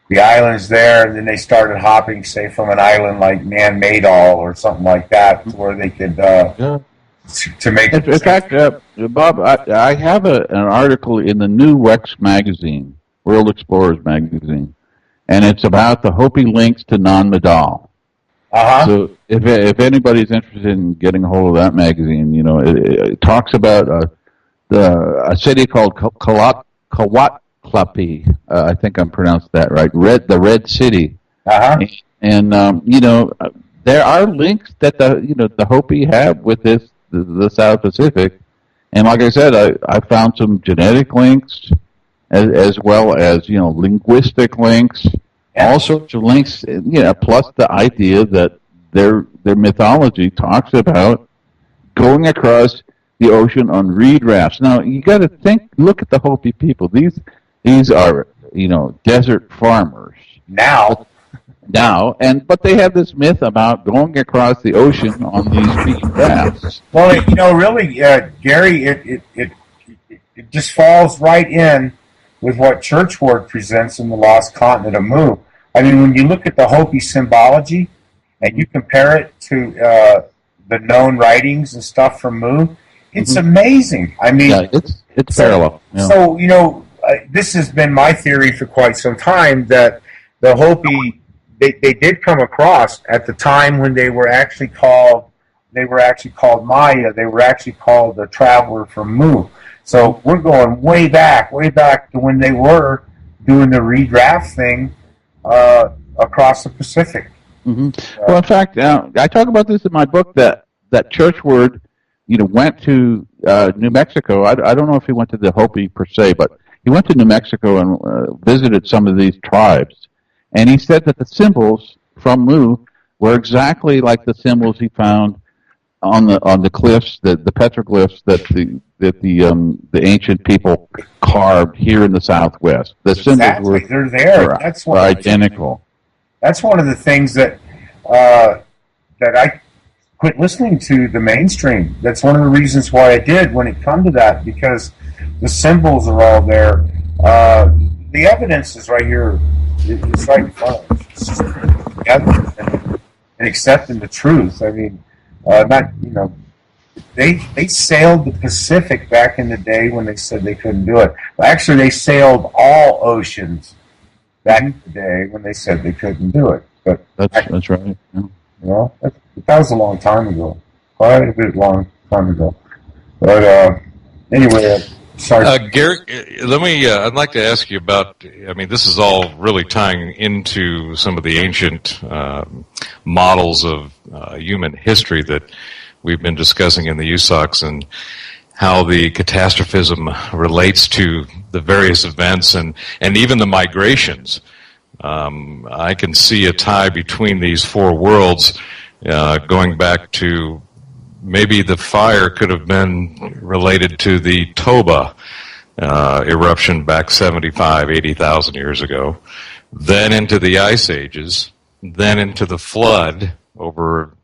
the islands there, and then they started hopping, say, from an island like Man Maydal or something like that, where they could to make. In fact, Bob, I have an article in the new Rex magazine, World Explorers magazine, and it's about the Hopi links to Nan-Madol. So if anybody's interested in getting a hold of that magazine, it talks about a city called Kawatklapi. I think I'm pronounced that right. The Red City. And there are links that the Hopi have with the South Pacific. And like I said, I found some genetic links as well as linguistic links. All sorts of links, plus the idea that their mythology talks about going across the ocean on reed rafts. Now you got to look at the Hopi people. These are desert farmers now, but they have this myth about going across the ocean on these reed rafts. Well, really, Gary, it just falls right in with what Churchward presents in The Lost Continent of Mu. I mean, when you look at the Hopi symbology and you compare it to the known writings and stuff from Mu, it's amazing. I mean, it's parallel. Yeah. So, this has been my theory for quite some time, that the Hopi, they did come across at the time when they were actually called Maya. They were actually called the traveler from Mu. So we're going way back to when they were doing the reed raft thing across the Pacific. Well, in fact, I talk about this in my book that Churchward, went to New Mexico. I don't know if he went to the Hopi per se, but he went to New Mexico and visited some of these tribes. And he said that the symbols from Mu were exactly like the symbols he found on the cliffs, the petroglyphs that the ancient people carved here in the Southwest. The symbols were they're there. That's were identical. That's one of the things that I quit listening to the mainstream. That's one of the reasons why I did when it come to that, because the symbols are all there. The evidence is right here. It's right in front of us. It's just together and accepting the truth. I mean, they sailed the Pacific back in the day when they said they couldn't do it. Actually, they sailed all oceans back in the day when they said they couldn't do it. But that's right. Yeah. That was a long time ago. Quite a bit long time ago. But anyway, sorry. Gary, I'd like to ask you about, this is all really tying into some of the ancient models of human history that we've been discussing in the USOKS, and how the catastrophism relates to the various events and even the migrations. I can see a tie between these four worlds, going back to maybe the fire could have been related to the Toba eruption back 80,000 years ago, then into the ice ages, then into the flood over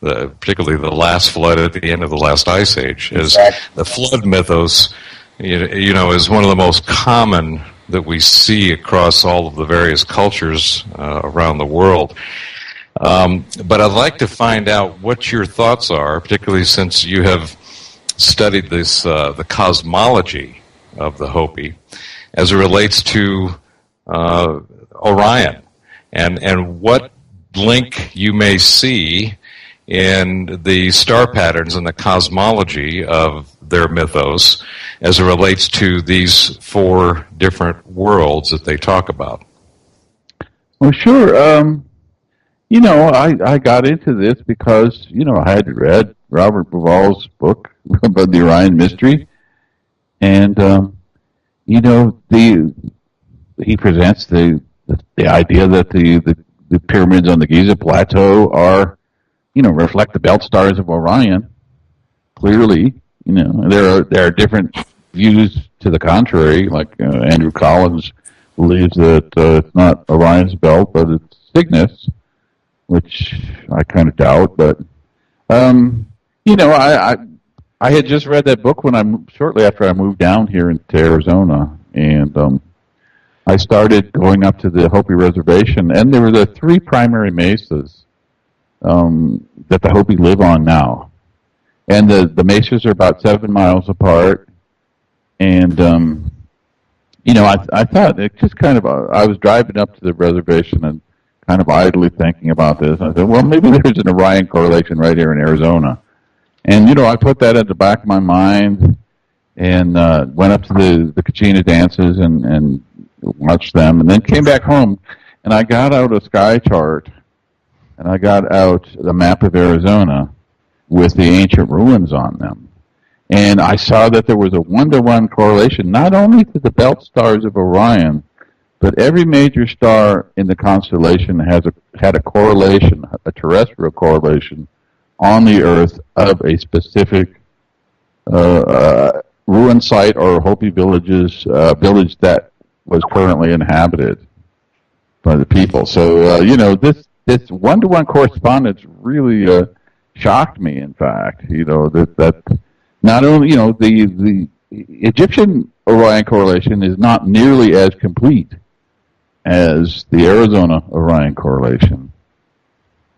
particularly the last flood at the end of the last ice age. As the flood mythos, is one of the most common that we see across all of the various cultures around the world. But I'd like to find out what your thoughts are, particularly since you have studied this, the cosmology of the Hopi, as it relates to Orion, and what link you may see in the star patterns and the cosmology of their mythos as it relates to these four different worlds that they talk about. Well, sure. I got into this because, I had read Robert Bauval's book about the Orion Mystery, and, he presents the idea that the pyramids on the Giza Plateau are, reflect the belt stars of Orion. Clearly, there are different views to the contrary. Like Andrew Collins believes that it's not Orion's belt, but it's Cygnus, which I kind of doubt. But I had just read that book shortly after I moved down here to Arizona, and I started going up to the Hopi Reservation, and there were the three primary mesas that the Hopi live on now. And the mesas are about 7 miles apart. And, I thought it just kind of, I was driving up to the reservation and kind of idly thinking about this. I said, well, maybe there's an Orion correlation right here in Arizona. And, I put that at the back of my mind and went up to the Kachina dances and watched them, and then came back home, and I got out a sky chart, and I got out the map of Arizona with the ancient ruins on them. And I saw that there was a 1-to-1 correlation, not only to the belt stars of Orion, but every major star in the constellation had a correlation, a terrestrial correlation, on the Earth of a specific ruin site or Hopi village that was currently inhabited by the people. So, this 1-to-1 correspondence really shocked me, in fact. That not only, the Egyptian Orion correlation is not nearly as complete as the Arizona Orion correlation,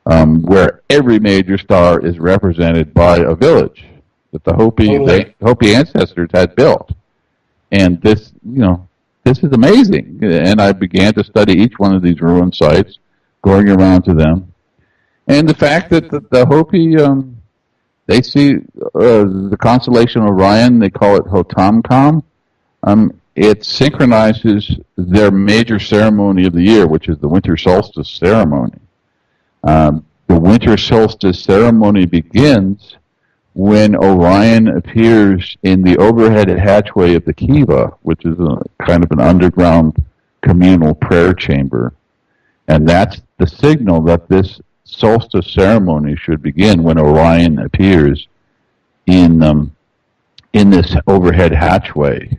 where every major star is represented by a village that the Hopi ancestors had built. And this is amazing. And I began to study each one of these ruin sites, going around to them. And the fact that the Hopi, they see the constellation Orion, they call it Hotamkam, it synchronizes their major ceremony of the year, which is the winter solstice ceremony. The winter solstice ceremony begins when Orion appears in the overhead hatchway of the Kiva, which is a kind of an underground communal prayer chamber. And that's the signal that this solstice ceremony should begin, when Orion appears in this overhead hatchway,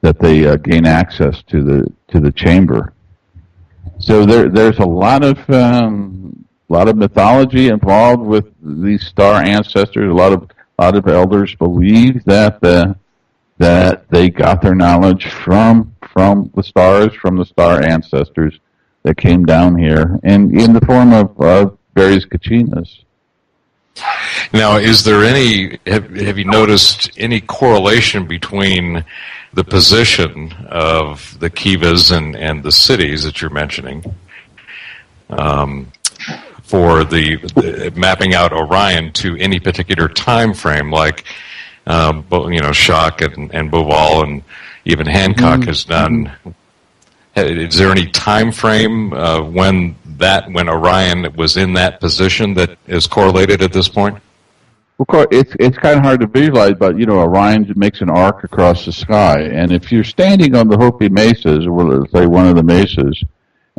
that they gain access to the chamber. So there's a lot of mythology involved with these star ancestors. A lot of elders believe that they got their knowledge from the stars, from the star ancestors that came down here, and in the form of various kachinas. Now, is there have you noticed any correlation between the position of the kivas and the cities that you're mentioning for the mapping out Orion to any particular time frame, like Schock and Bauval and even Hancock has done? Is there any time frame when Orion was in that position that is correlated at this point? Of course, it's kind of hard to visualize, but Orion makes an arc across the sky, and if you're standing on the Hopi mesas, or let's say one of the mesas,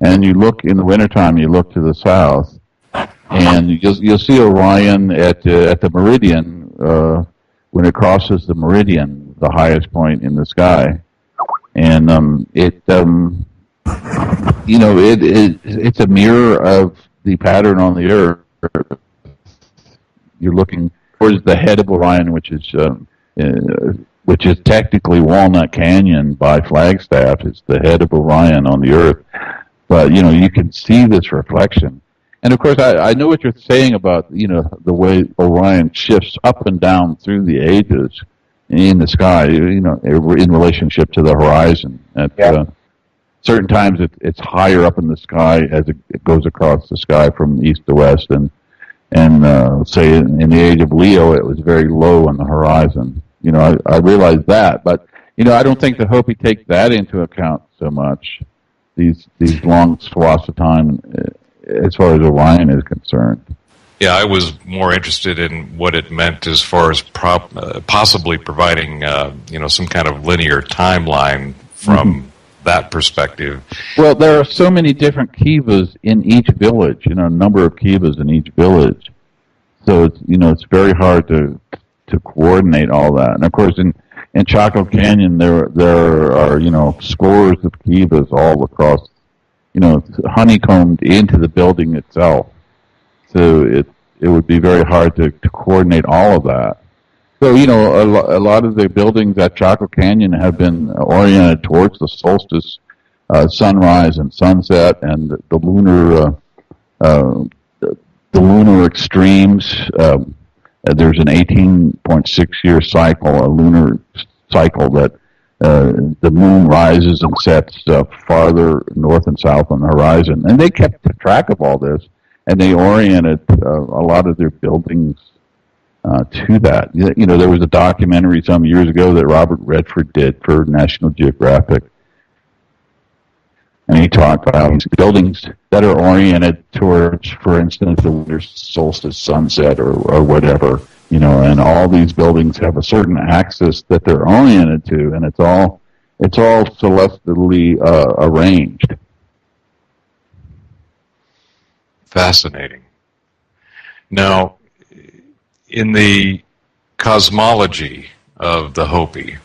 and you look in the wintertime, you look to the south, and you'll see Orion at the meridian when it crosses the meridian, the highest point in the sky, and it's a mirror of the pattern on the Earth. You're looking towards the head of Orion, which is technically Walnut Canyon by Flagstaff. It's the head of Orion on the Earth, but you can see this reflection. And of course, I know what you're saying about the way Orion shifts up and down through the ages in the sky. In relationship to the horizon. Certain times it's higher up in the sky as it goes across the sky from east to west, and say in the age of Leo it was very low on the horizon. I realize that, but I don't think the Hopi take that into account so much. These long swaths of time as far as Orion is concerned. Yeah, I was more interested in what it meant as far as possibly providing, some kind of linear timeline from that perspective. Well, there are so many different kivas in each village. A number of kivas in each village. So it's very hard to coordinate all that. And of course, in Chaco Canyon, there are scores of kivas all across, honeycombed into the building itself. So it would be very hard to coordinate all of that. So, a lot of the buildings at Chaco Canyon have been oriented towards the solstice, sunrise and sunset, and the lunar extremes. There's an 18.6-year cycle, a lunar cycle that the moon rises and sets farther north and south on the horizon. And they kept track of all this, and they oriented a lot of their buildings to that. There was a documentary some years ago that Robert Redford did for National Geographic, and he talked about these buildings that are oriented towards, for instance, the winter solstice sunset or whatever, and all these buildings have a certain axis that they're oriented to, and it's all celestially arranged. Fascinating. Now, in the cosmology of the Hopi,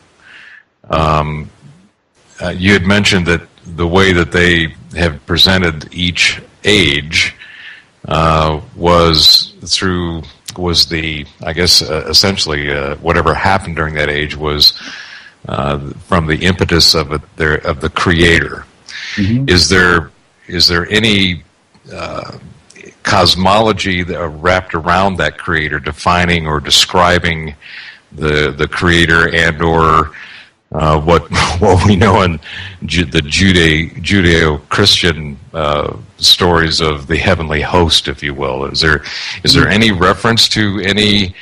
you had mentioned that the way that they have presented each age was essentially whatever happened during that age was from the impetus of the creator. Mm-hmm. Is there any cosmology that wrapped around that creator, defining or describing the creator and or what we know in the Judeo-Christian stories of the heavenly host, if you will? Is there any reference to any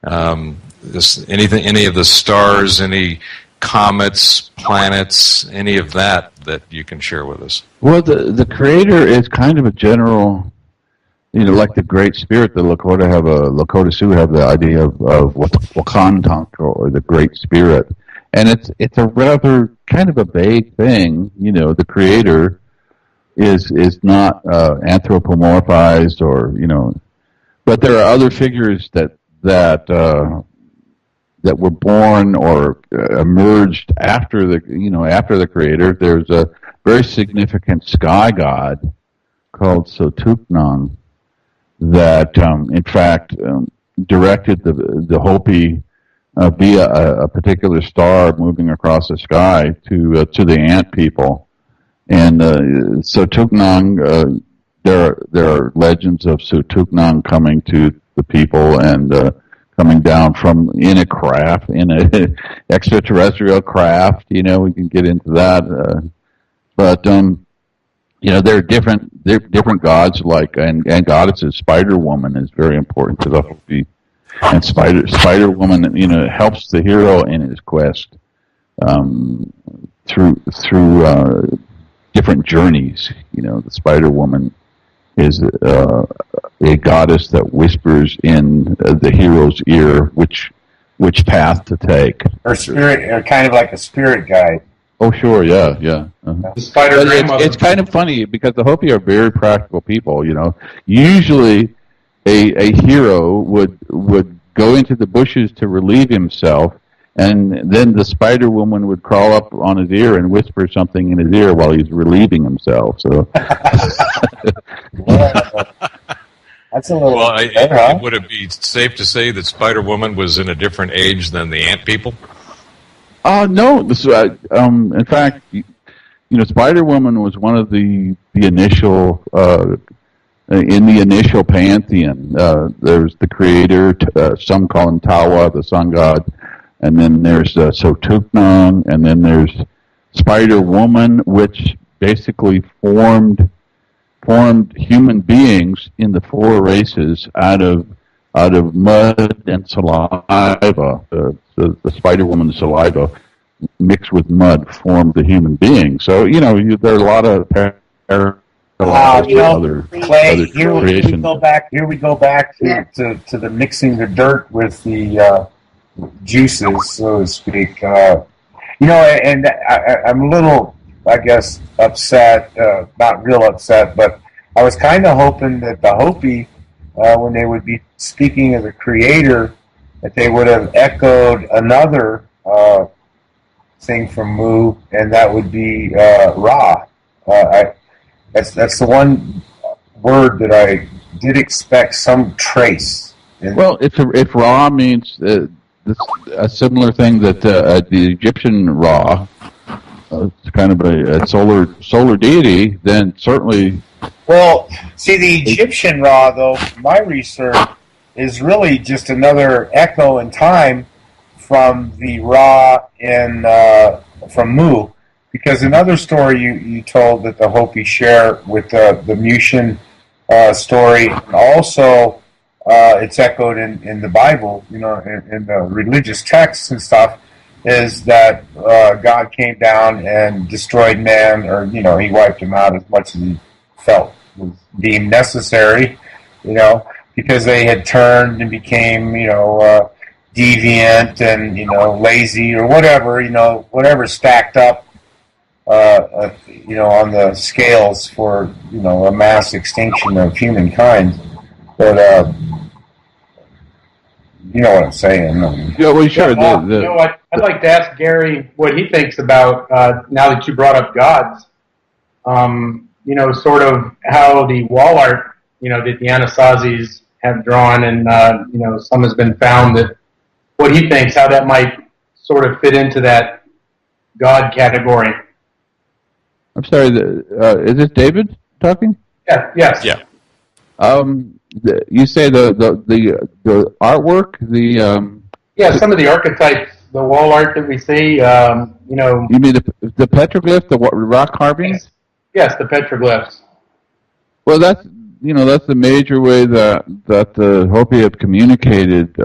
of the stars, any comets, planets, any of that you can share with us? Well, the creator is kind of a general, like the Great Spirit. The Lakota Sioux have the idea of Wakantank, or the Great Spirit. And it's a rather kind of a vague thing. The creator is not anthropomorphized, or but there are other figures that were born or emerged after the creator. There's a very significant sky god called Sotuknang that in fact directed the Hopi via a particular star moving across the sky to the ant people. And Sotuknang, there are legends of Sotuknang coming to the people and coming down in a craft, in a extraterrestrial craft. We can get into that, but there are different gods and goddesses. Spider Woman is very important to the Hopi. And Spider Woman, helps the hero in his quest through different journeys. The Spider Woman is a goddess that whispers in the hero's ear which path to take. Or spirit, or kind of like a spirit guide. Oh, sure, yeah. The spider grandmother. It's kind of funny because the Hopi are very practical people. Usually a hero would go into the bushes to relieve himself, and then the Spider Woman would crawl up on his ear and whisper something in his ear while he's relieving himself. So, that's a little. Well, would it be safe to say that Spider Woman was in a different age than the ant people? No. In fact, Spider Woman was one of the initial. In the initial pantheon, there's the creator, some call him Tawa, the sun god, and then there's Sotuknang, and then there's Spider Woman, which basically formed human beings in the four races out of mud and saliva. The Spider Woman's saliva mixed with mud formed the human being. So there are a lot of other Clay, here we creation. go back. Here we go back to the mixing the dirt with the juices, so to speak. And I'm a little, I guess, upset. Not real upset, but I was kind of hoping that the Hopi, when they would be speaking of the Creator, that they would have echoed another thing from Mu, and that would be Ra. That's the one word that I did expect some trace. Well, if Ra means a similar thing that the Egyptian Ra, it's kind of a solar deity, then certainly. Well, see, the Egyptian Ra, though, my research is really just another echo in time from the Ra from Mu. Because another story you told that the Hopi share with the Mushin story, and also it's echoed in the Bible, in the religious texts and stuff, is that God came down and destroyed man, or he wiped him out as much as he felt was deemed necessary, because they had turned and became, deviant and lazy or whatever stacked up. On the scales for, a mass extinction of humankind. But, you know what I'm saying. Yeah, well, sure. I'd like to ask Gary what he thinks about, now that you brought up gods, sort of how the wall art, that the Anasazis have drawn, and, some has been found, that what he thinks, how that might sort of fit into that god category. I'm sorry. Is this David talking? Yeah. Yes. Yeah. You say the artwork, some of the archetypes, the wall art that we see. You mean the petroglyph, the rock carvings? Yes, the petroglyphs. Well, that's the major way that the Hopi have communicated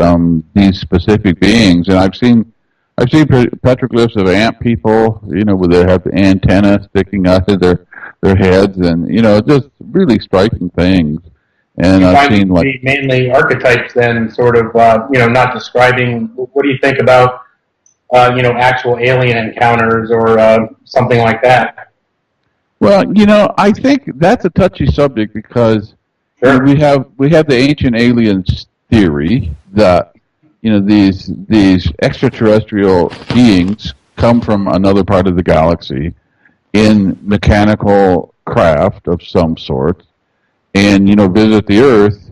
these specific beings, and I've seen petroglyphs of ant people, where they have antennae sticking out of their heads, and just really striking things. And I've seen mainly archetypes, then sort of not describing. What do you think about actual alien encounters or something like that? Well, I think that's a touchy subject because we have the ancient aliens theory that these extraterrestrial beings come from another part of the galaxy in mechanical craft of some sort and, visit the Earth.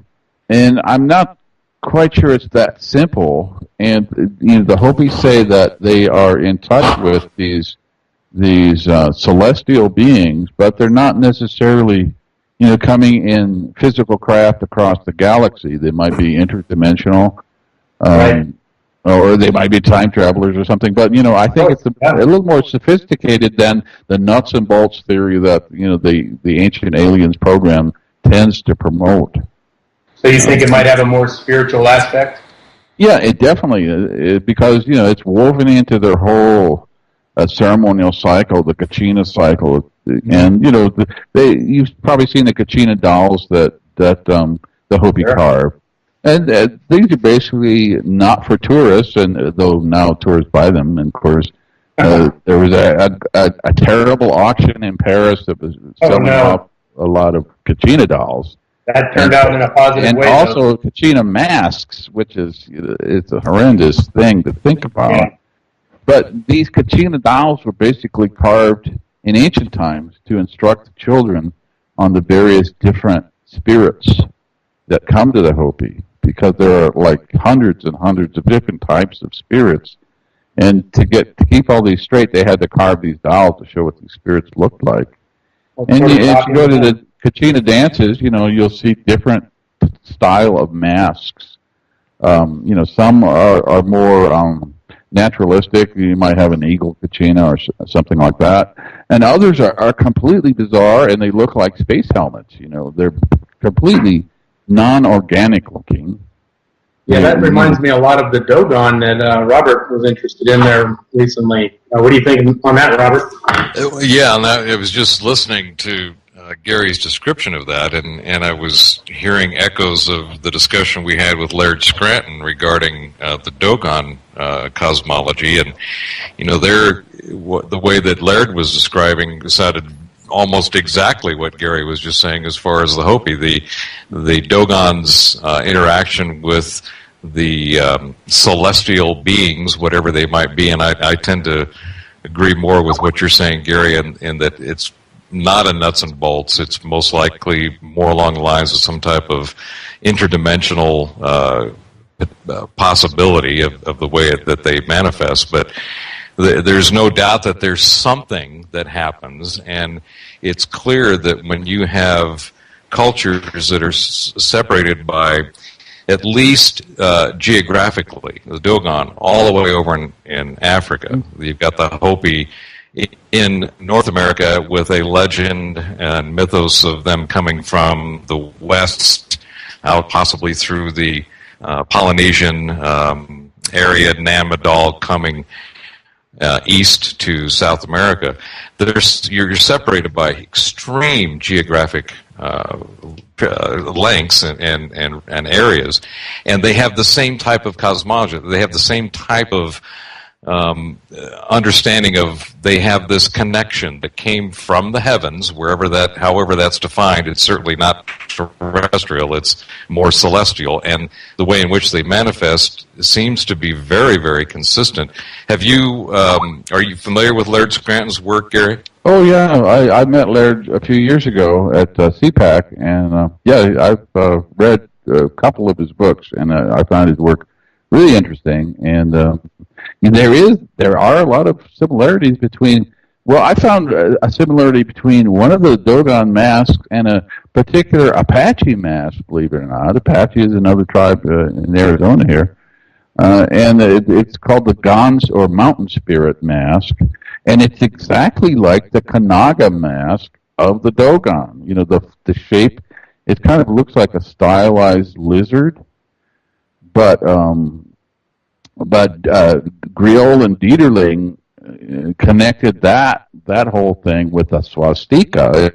And I'm not quite sure it's that simple. And, the Hopi say that they are in touch with these celestial beings, but they're not necessarily, coming in physical craft across the galaxy. They might be interdimensional. Right. Or they might be time travelers or something, but I think it's a little more sophisticated than the nuts and bolts theory that the ancient aliens program tends to promote. So you think it might have a more spiritual aspect? Yeah, it definitely is, because it's woven into their whole ceremonial cycle, the Kachina cycle, and you've probably seen the Kachina dolls that the Hopi carve. And these are basically not for tourists, and though now tourists buy them. And of course, there was a terrible auction in Paris that was selling off a lot of Kachina dolls. That turned out in a positive way. And also Kachina masks, which it's a horrendous thing to think about. Yeah. But these Kachina dolls were basically carved in ancient times to instruct the children on the various different spirits that come to the Hopi, because there are like hundreds and hundreds of different types of spirits. And to keep all these straight, they had to carve these dolls to show what these spirits looked like. And if you go to the Kachina dances, you'll see different style of masks. Some are more naturalistic. You might have an eagle Kachina or something like that. And others are completely bizarre, and they look like space helmets. They're completely non-organic looking. Yeah, that reminds me a lot of the Dogon that Robert was interested in there recently. What do you think on that, Robert? Yeah, and I was just listening to Gary's description of that, and I was hearing echoes of the discussion we had with Laird Scranton regarding the Dogon cosmology, and the way that Laird was describing sounded almost exactly what Gary was just saying as far as the Hopi, the Dogon's interaction with the celestial beings, whatever they might be, and I tend to agree more with what you're saying, Gary, in that it's not a nuts and bolts. It's most likely more along the lines of some type of interdimensional possibility of the way that they manifest. But there's no doubt that there's something that happens, and it's clear that when you have cultures that are separated by, at least geographically, the Dogon, all the way over in Africa. You've got the Hopi in North America with a legend and mythos of them coming from the west, out possibly through the Polynesian area, Nanmadol, coming east to South America. You're separated by extreme geographic lengths and areas, and they have the same type of cosmology. They have the same type of understanding of, they have this connection that came from the heavens, however that's defined. It's certainly not terrestrial, it's more celestial, and the way in which they manifest seems to be very, very consistent. Are you familiar with Laird Scranton's work, Gary? Oh yeah, I met Laird a few years ago at CPAC, and I've read a couple of his books, and I found his work really interesting. And there are a lot of similarities between. Well, I found a similarity between one of the Dogon masks and a particular Apache mask. Believe it or not, Apache is another tribe in Arizona here, and it's called the Gons or Mountain Spirit mask. And it's exactly like the Kanaga mask of the Dogon. You know, the shape, it kind of looks like a stylized lizard, but Griol and Dieterling connected that whole thing with a swastika.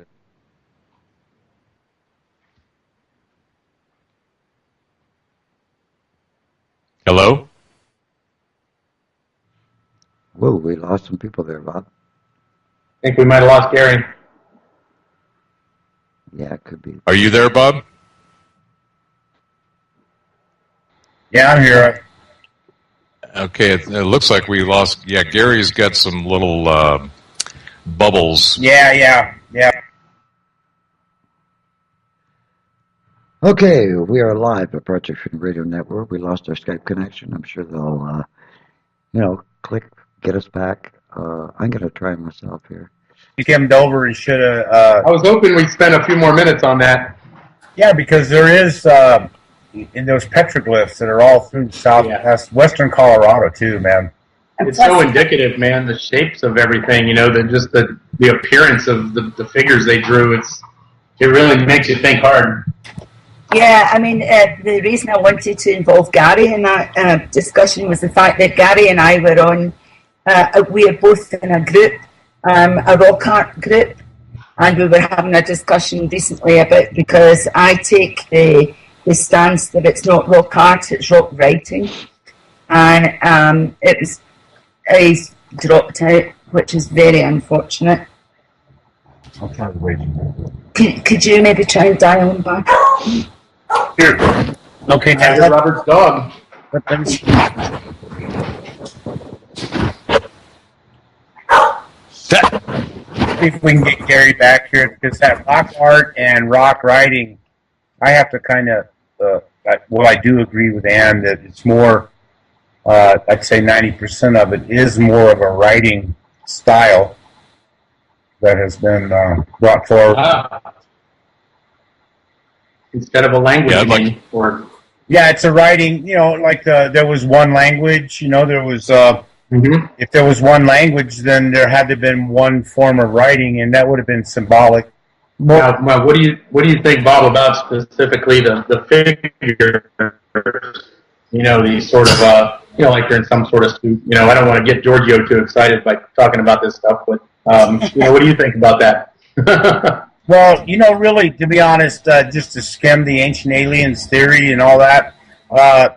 Hello? Whoa, we lost some people there, Bob. I think we might have lost Gary. Yeah, it could be. Are you there, Bob? Yeah, I'm here. Okay, it looks like we lost. Yeah, Gary's got some little bubbles. Yeah. Okay, we are live at Project Radio Network. We lost our Skype connection. I'm sure they'll, click, get us back. I'm going to try myself here. You came over and should have... I was hoping we'd spend a few more minutes on that. Yeah, because there is... in those petroglyphs that are all through southwest, western Colorado too, man. It's so indicative, man. The shapes of everything, the appearance of the figures they drew. It really makes you think hard. Yeah, I mean, the reason I wanted to involve Gary in that discussion was the fact that Gary and I were on. We are both in a group, a rock art group, and we were having a discussion recently about, because I take the stance that it's not rock art, it's rock writing. And I dropped out, which is very unfortunate. I'll try to wait. Could you maybe try and dial him back? Here. Okay, now That's Robert's dog. let me see. See if we can get Gary back here, because that rock art and rock writing, I have to kind of, I do agree with Ann that it's more, I'd say 90% of it is more of a writing style that has been brought forward. Instead of a language. Yeah, it's a writing, there was one language, there was, if there was one language, then there had to have been one form of writing, and that would have been symbolic. Now, what do you think, Bob, about specifically the figures? These sort of, like they're in some sort of suit. I don't want to get Giorgio too excited by talking about this stuff, but what do you think about that? Well, really, to be honest, just to skim the ancient aliens theory and all that, I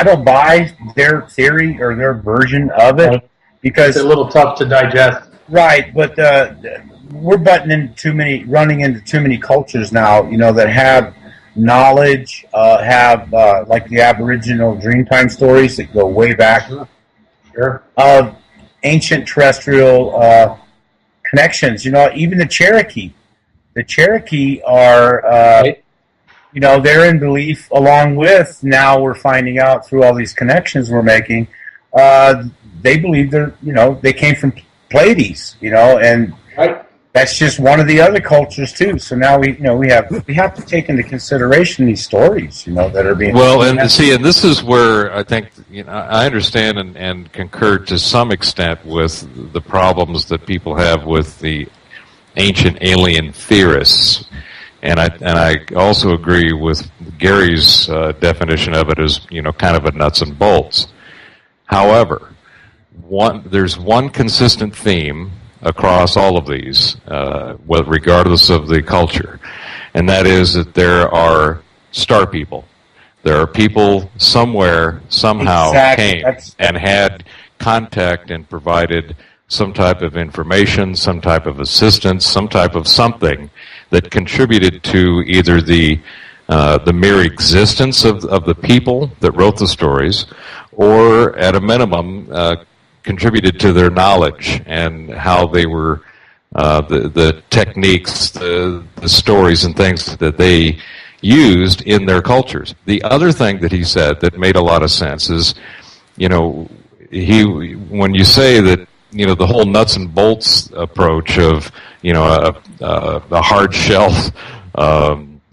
don't buy their theory or their version of it because it's a little tough to digest. Right, but we're running into too many cultures now, that have knowledge, have like the Aboriginal Dreamtime stories that go way back, of ancient terrestrial connections. Even the Cherokee. The Cherokee are, they're in belief along with, now we're finding out through all these connections we're making, they believe they came from Pleiades, and that's just one of the other cultures too. So now we have to take into consideration these stories, that are being. Well, and this is where I think I understand and concur to some extent with the problems that people have with the ancient alien theorists, and I also agree with Gary's definition of it as kind of a nuts and bolts. However, there's one consistent theme across all of these, regardless of the culture, and that is that there are star people. There are people somewhere, somehow came and had contact and provided some type of information, some type of assistance, some type of something that contributed to either the mere existence of the people that wrote the stories, or at a minimum contributed to their knowledge and how they were the techniques, the stories and things that they used in their cultures. The other thing that he said that made a lot of sense is, when you say that the whole nuts and bolts approach of a hard shell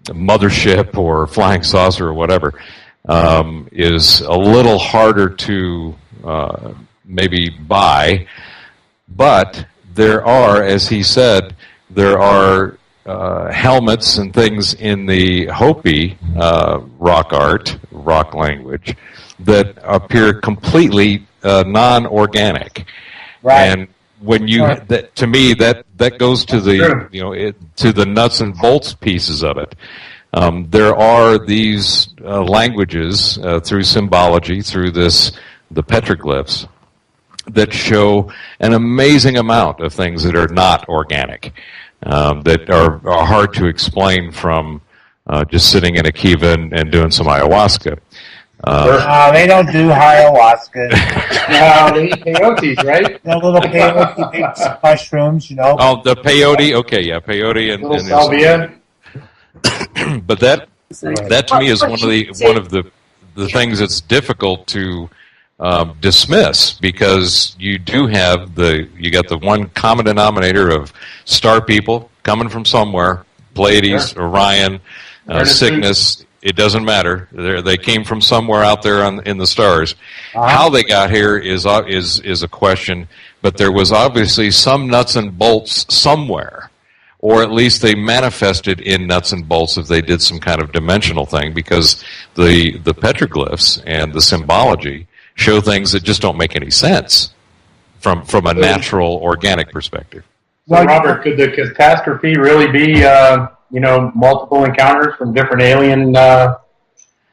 mothership or flying saucer or whatever is a little harder to maybe buy, but there are, as he said, there are helmets and things in the Hopi rock language that appear completely non-organic. Right. And when to me that goes to the to the nuts and bolts pieces of it. There are these languages through symbology, through the petroglyphs, that show an amazing amount of things that are not organic, that are hard to explain from just sitting in a kiva and doing some ayahuasca. They don't do ayahuasca. No, they eat peyotes, right? The little peyote mushrooms, Oh, the peyote. Okay, yeah, peyote and salvia. But that to me is one of the things that's difficult to dismiss, because you got the one common denominator of star people coming from somewhere, Pleiades, Orion, Cygnus. It doesn't matter. They came from somewhere out there in the stars. How they got here is a question, but there was obviously some nuts and bolts somewhere, or at least they manifested in nuts and bolts if they did some kind of dimensional thing, because the petroglyphs and the symbology show things that just don't make any sense from a natural, organic perspective. So, Robert, could the catastrophe really be multiple encounters from different alien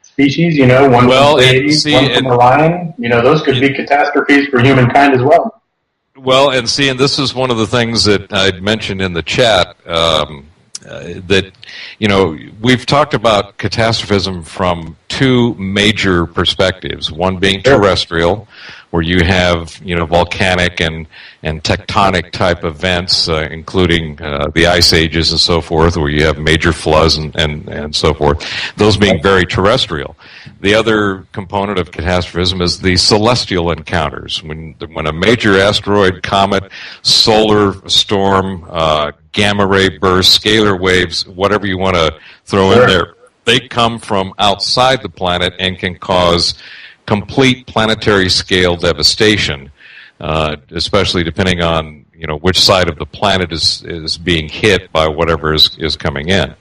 species? One from Pleiades, one from Orion. Those could be catastrophes for humankind as well. Well, and this is one of the things that I'd mentioned in the chat, that, we've talked about catastrophism from two major perspectives, one being terrestrial, where you have, volcanic and tectonic type events, including the ice ages and so forth, where you have major floods and so forth, those being very terrestrial. The other component of catastrophism is the celestial encounters, when a major asteroid, comet, solar storm, gamma ray bursts, scalar waves, whatever you want to throw in there, they come from outside the planet and can cause complete planetary scale devastation, especially depending on which side of the planet is being hit by whatever is coming in.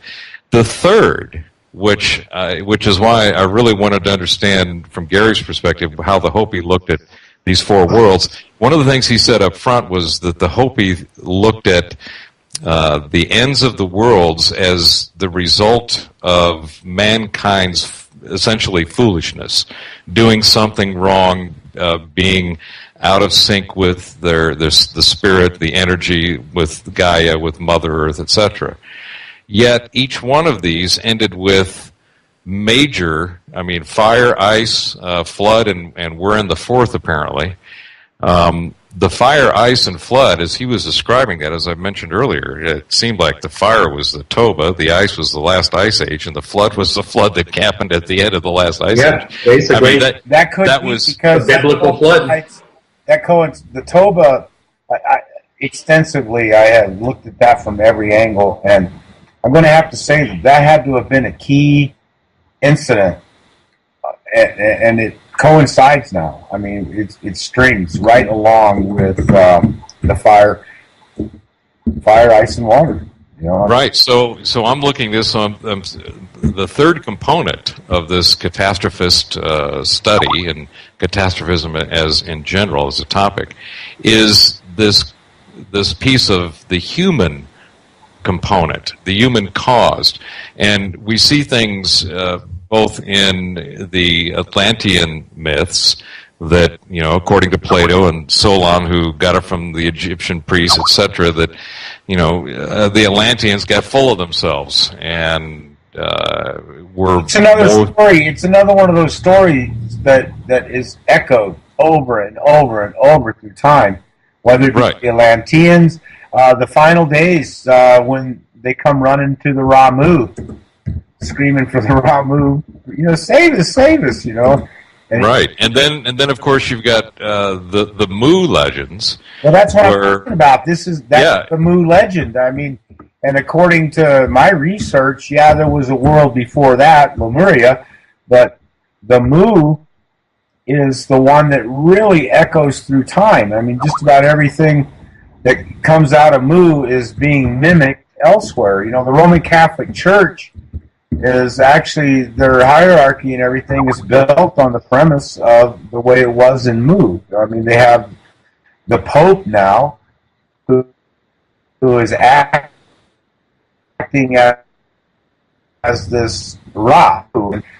The third, which is why I really wanted to understand from Gary's perspective how the Hopi looked at these four worlds. One of the things he said up front was that the Hopi looked at the ends of the worlds as the result of mankind's essentially foolishness, doing something wrong, being out of sync with the spirit, the energy, with Gaia, with Mother Earth, etc. Yet each one of these ended with major, fire, ice, flood, and we're in the fourth apparently. The fire, ice, and flood, as he was describing that, as I mentioned earlier, it seemed like the fire was the Toba, the ice was the last ice age, and the flood was the flood that happened at the end of the last ice age. Basically. That was because the biblical flood. The Toba, extensively, I have looked at that from every angle, and I'm going to have to say that had to have been a key incident, and it coincides now. It strings right along with the fire, ice, and water. Right. So I'm looking this on the third component of this catastrophist study, and catastrophism as in general as a topic, is this piece of the human component, the human caused, and we see things both in the Atlantean myths that, according to Plato and Solon, who got it from the Egyptian priests, etc., that, the Atlanteans got full of themselves and were... It's another story. It's another one of those stories that is echoed over and over and over through time, whether it's the Atlanteans, the final days when they come running to the Ramu, screaming for the Ramu, save us, And right, and then of course you've got the Mu legends. Well, that's what I'm talking about. That's the Mu legend. And according to my research, there was a world before that, Lemuria, but the Mu is the one that really echoes through time. Just about everything that comes out of Mu is being mimicked elsewhere. The Roman Catholic Church is actually, their hierarchy and everything is built on the premise of the way it was in Mu. They have the Pope now, who is acting as this Ra.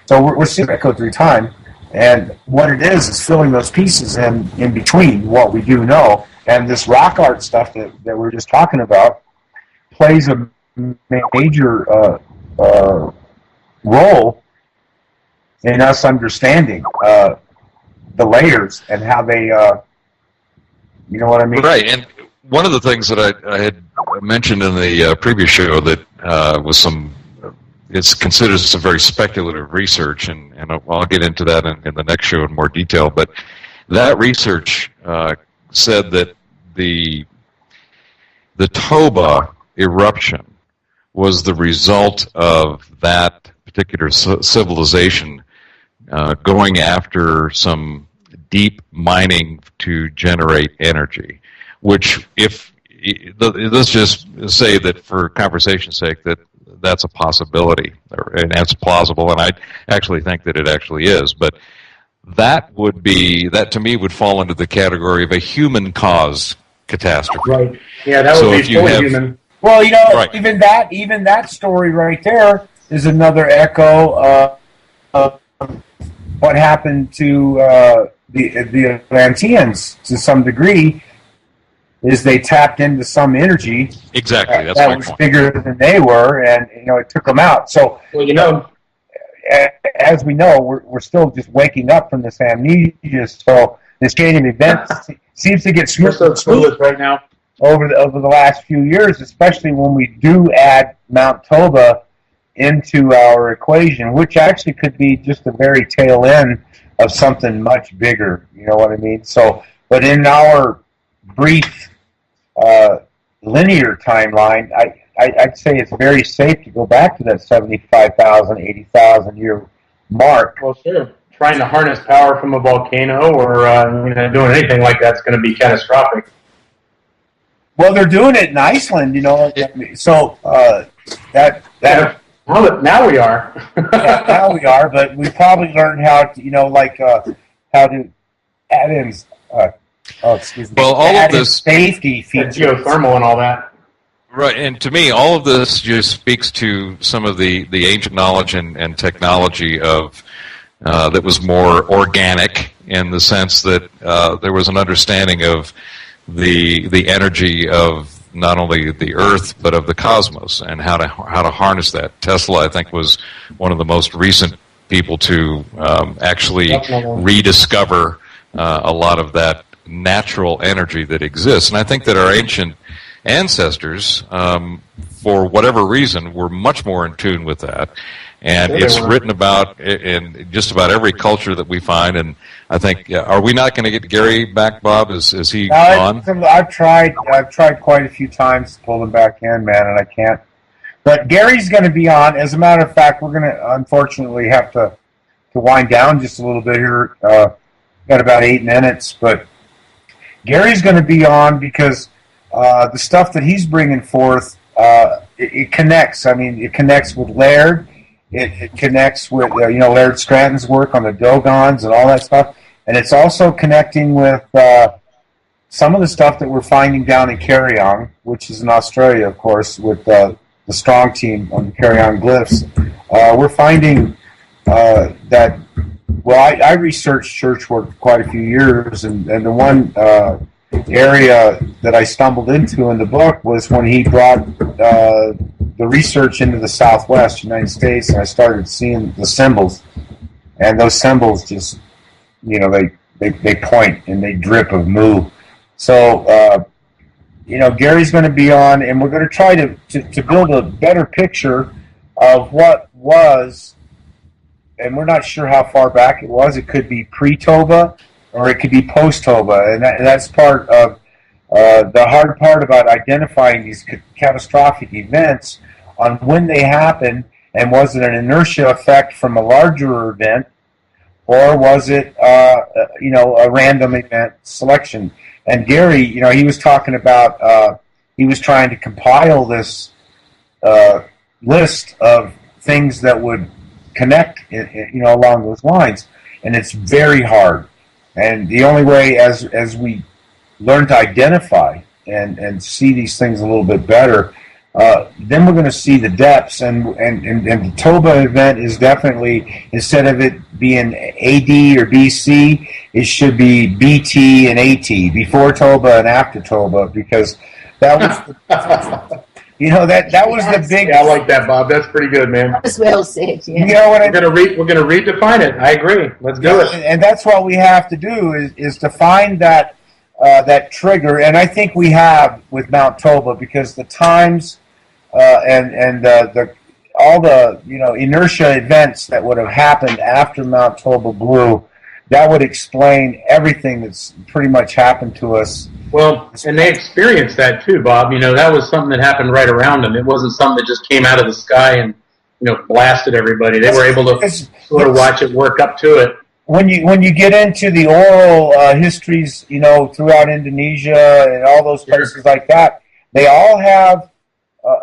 So we're seeing echo through time, and what it is filling those pieces in between what we do know. And this rock art stuff that we're just talking about plays a major role in us understanding the layers and how they, you know what I mean? Right, and one of the things that I had mentioned in the previous show that was it's considered some very speculative research, and I'll get into that in the next show in more detail, but that research said that the Toba eruption was the result of that particular civilization going after some deep mining to generate energy, which let's just say that for conversation's sake that's a possibility, and that's plausible, and I actually think that it actually is, but that to me would fall into the category of a human caused catastrophe. Right. Yeah, that would be fully human. Well, even that story right there is another echo of what happened to the Atlanteans to some degree. Is they tapped into some energy exactly that was bigger than they were, and it took them out. So, as we know, we're still just waking up from this amnesia. So this chain of events seems to get smooth right now over the last few years, especially when we do add Mount Toba into our equation, which actually could be just the very tail end of something much bigger. You know what I mean? So, but in our brief linear timeline, I'd say it's very safe to go back to that 75,000, 80,000 year mark. Well, sure. Trying to harness power from a volcano or doing anything like that's going to be catastrophic. Well, they're doing it in Iceland, So that now we are. now we are, but we probably learned how to, how to add in. Excuse me. Well, all of this safety features, geothermal and all that. Right, and to me, all of this just speaks to some of the ancient knowledge and technology of that was more organic in the sense that there was an understanding of the energy of not only the Earth but of the cosmos and how to harness that. Tesla, I think, was one of the most recent people to actually rediscover a lot of that natural energy that exists, and I think that our ancient ancestors, for whatever reason, were much more in tune with that. And it's written about in just about every culture that we find. And I think, are we not going to get Gary back, Bob? Is he on? I've tried quite a few times to pull him back in, man, and I can't. But Gary's going to be on. As a matter of fact, we're going to unfortunately have to wind down just a little bit here. Got about 8 minutes, but Gary's going to be on because the stuff that he's bringing forth, it connects. I mean, it connects with Laird. It connects with Laird Scranton's work on the Dogons and all that stuff, and it's also connecting with some of the stuff that we're finding down in Carryong, which is in Australia, of course, with the strong team on the Carryong glyphs. We're finding that. Well, I researched Churchward for quite a few years, and the one area that I stumbled into in the book was when he brought the research into the Southwest United States, and I started seeing the symbols, and those symbols just, they point and they drip of mu. So, Gary's going to be on, and we're going to try to build a better picture of what was, and we're not sure how far back it was. It could be pre-Toba, or it could be post-Toba, and that's part of the hard part about identifying these catastrophic events on when they happen, and was it an inertia effect from a larger event, or was it a random event selection? And Gary, he was talking about he was trying to compile this list of things that would connect, along those lines, and it's very hard. And the only way, as we learn to identify and see these things a little bit better, then we're going to see the depths. And the Toba event is definitely, instead of it being AD or BC, it should be BT and AT, before Toba and after Toba, because that was that was the big. Yeah, I like that, Bob. That's pretty good, man. That was well said. Yeah. We're gonna redefine it. I agree. Let's do it. And that's what we have to do is to find that trigger. And I think we have with Mount Toba, because the times and all the inertia events that would have happened after Mount Toba blew, that would explain everything that's pretty much happened to us. Well, and they experienced that too, Bob. That was something that happened right around them. It wasn't something that just came out of the sky and blasted everybody. They were able to sort of watch it work up to it. When you get into the oral histories, throughout Indonesia and all those places like that, they all have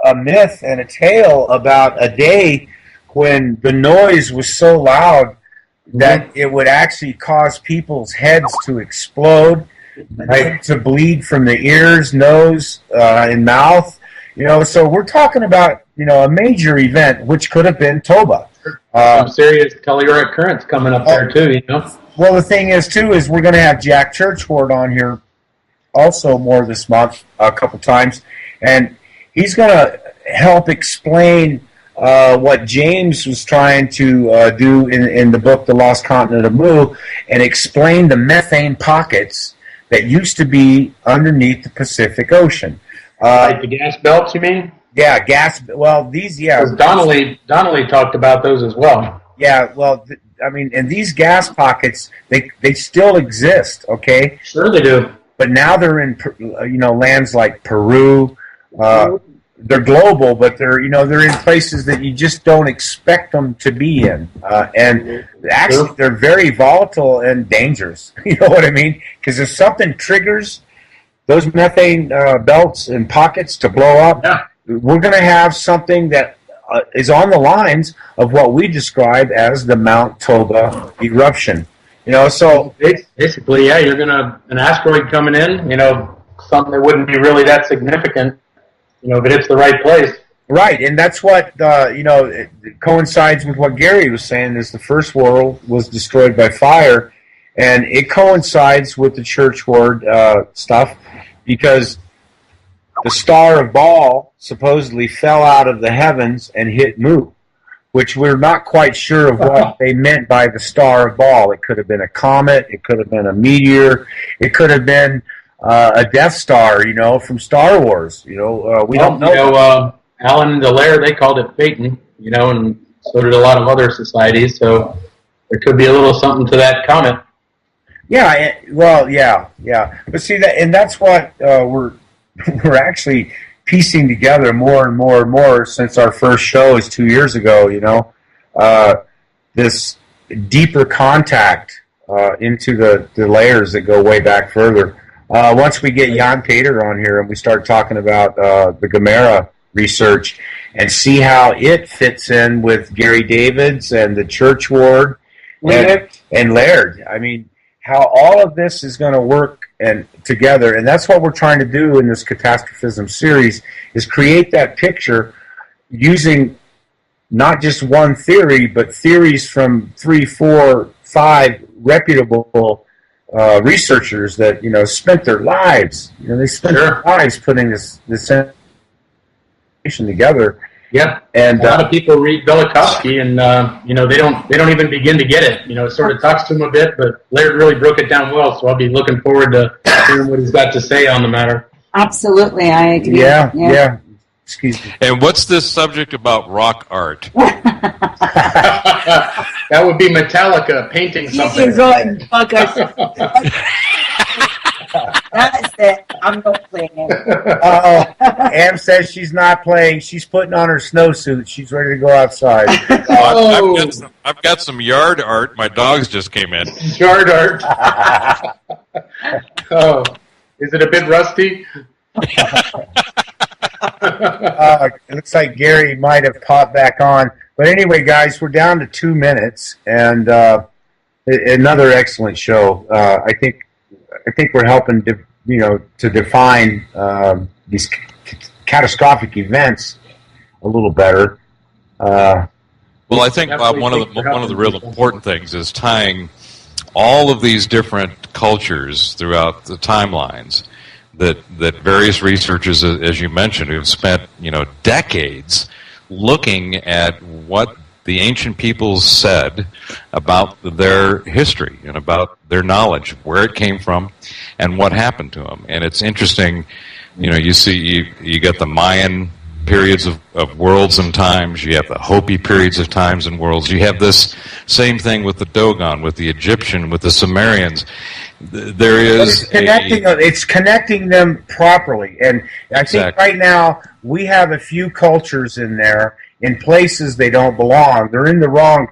a myth and a tale about a day when the noise was so loud that it would actually cause people's heads to explode, right, to bleed from the ears, nose, and mouth. So we're talking about a major event, which could have been Toba. Some serious telluric currents coming up there too. Well, the thing is too is we're going to have Jack Churchward on here also more this month, a couple times, and he's going to help explain what James was trying to do in the book, The Lost Continent of Mu, and explain the methane pockets that used to be underneath the Pacific Ocean. Like the gas belts, you mean? Yeah, gas. Well, these, yeah. Donnelly talked about those as well. Yeah, well, and these gas pockets, they still exist, okay? Sure they do. But now they're in, lands like Peru. They're global, but they're in places that you just don't expect them to be in. And actually, they're very volatile and dangerous. You know what I mean? Because if something triggers those methane belts and pockets to blow up, we're going to have something that is on the lines of what we describe as the Mount Toba eruption. So basically, you're going to an asteroid coming in. Something that wouldn't be really that significant. if it hits the right place. Right, and that's what, it coincides with what Gary was saying, is the first world was destroyed by fire, and it coincides with the Churchward stuff, because the Star of Baal supposedly fell out of the heavens and hit Mu, which we're not quite sure of what they meant by the Star of Baal. It could have been a comet, it could have been a meteor, it could have been a Death Star, from Star Wars. We don't know. Alan the Lair, they called it Phaeton, and so did a lot of other societies. So there could be a little something to that comet. Yeah, yeah. But see that, and that's what we're actually piecing together more and more and more since our first show is 2 years ago. This deeper contact into the layers that go way back further. Once we get Jan Peter on here and we start talking about the Gamera research and see how it fits in with Gary Davids and the Churchward and Laird. I mean, how all of this is going to work and together, and that's what we're trying to do in this Catastrophism series, is create that picture using not just one theory, but theories from 3, 4, 5 reputable researchers that spent their lives. They spent their lives putting this together. Yeah, and a lot of people read Velikovsky, and they don't even begin to get it. It sort of talks to them a bit, but Laird really broke it down well. So I'll be looking forward to hearing what he's got to say on the matter. Absolutely, I agree. Yeah. Excuse me. And what's this subject about rock art? That would be Metallica painting something. You rotten fuckers. That's it. I'm not playing it. Am says she's not playing. She's putting on her snowsuit. She's ready to go outside. I've got some yard art. My dogs just came in. Yard art. Oh, is it a bit rusty? It looks like Gary might have popped back on. But anyway, guys, we're down to 2 minutes, and another excellent show. I think we're helping to define these catastrophic events a little better. Well, I think one of the real important things is tying all of these different cultures throughout the timelines that various researchers, as you mentioned, who've spent decades looking at what the ancient peoples said about their history and about their knowledge, where it came from, and what happened to them. And it's interesting, you see, you get the Mayan periods of worlds and times, you have the Hopi periods of times and worlds, you have this same thing with the Dogon, with the Egyptian, with the Sumerians. There is it's connecting them properly, and I think right now we have a few cultures in there in places they don't belong. They're in the wrong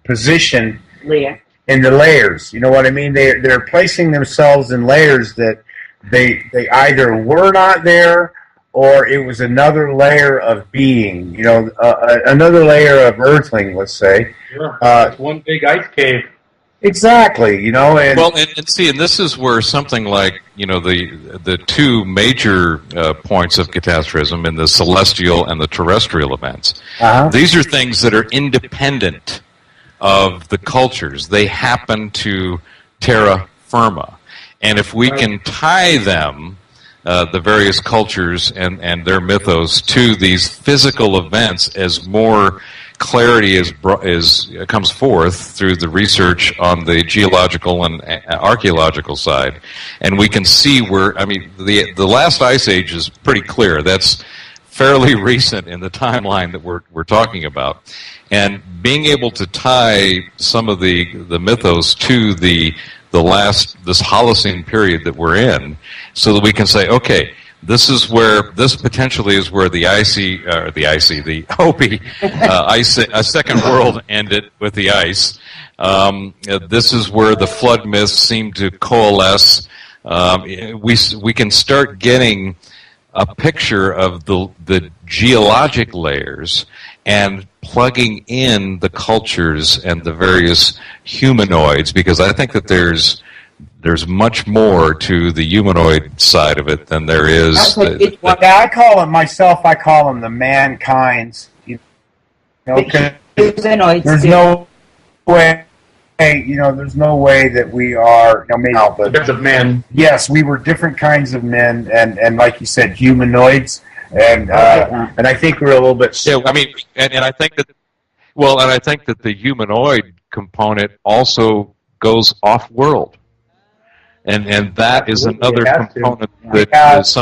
position in the layers. You know what I mean? They're placing themselves in layers that they either were not there, or it was another layer of being. Another layer of Earthling, let's say. Sure. It's one big ice cave. Exactly, and this is where something like the two major points of catastrophism in the celestial and the terrestrial events. These are things that are independent of the cultures. They happen to terra firma, and if we can tie them, the various cultures and their mythos, to these physical events as more clarity comes forth through the research on the geological and archaeological side, and we can see where, the last ice age is pretty clear. That's fairly recent in the timeline that we're talking about, and being able to tie some of the mythos to this Holocene period that we're in, so that we can say, okay, this potentially is where the Hopi second world ended with the ice. This is where the flood myths seem to coalesce. We can start getting a picture of the geologic layers and plugging in the cultures and the various humanoids, because I think that there's there's much more to the humanoid side of it than there is. I call them myself. I call them the mankind's. You know, 'cause there's no way. There's no way that we are. Maybe but because of men. Yes, we were different kinds of men, and like you said, humanoids, and I think we're a little bit. Yeah, I mean, and I think that. Well, and I think that the humanoid component also goes off-world. And that is another component that is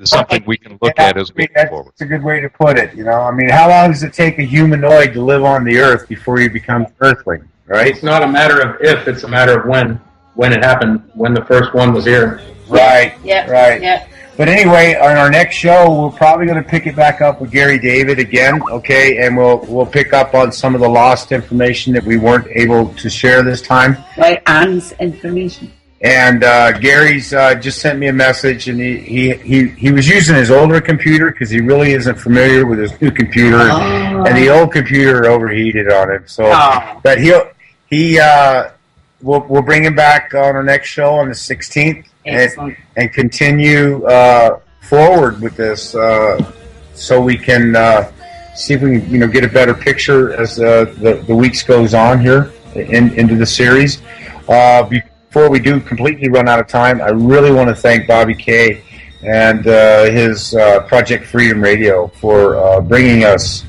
something we can look at as we go forward. That's a good way to put it. I mean, how long does it take a humanoid to live on the Earth before he becomes Earthling? Right? It's not a matter of if; it's a matter of when it happened, when the first one was here. Right. Yeah. Right. Yeah. But anyway, on our next show, we're probably going to pick it back up with Gary David again, okay? And we'll pick up on some of the lost information that we weren't able to share this time. Like Anne's information. And Gary's just sent me a message, and he was using his older computer because he really isn't familiar with his new computer, and the old computer overheated on him. So, but we'll bring him back on our next show on the 16th. And continue forward with this, so we can see if we can, get a better picture as the weeks goes on here into the series. Before we do completely run out of time, I really want to thank Bobby Kay and his Project Freedom Radio for bringing us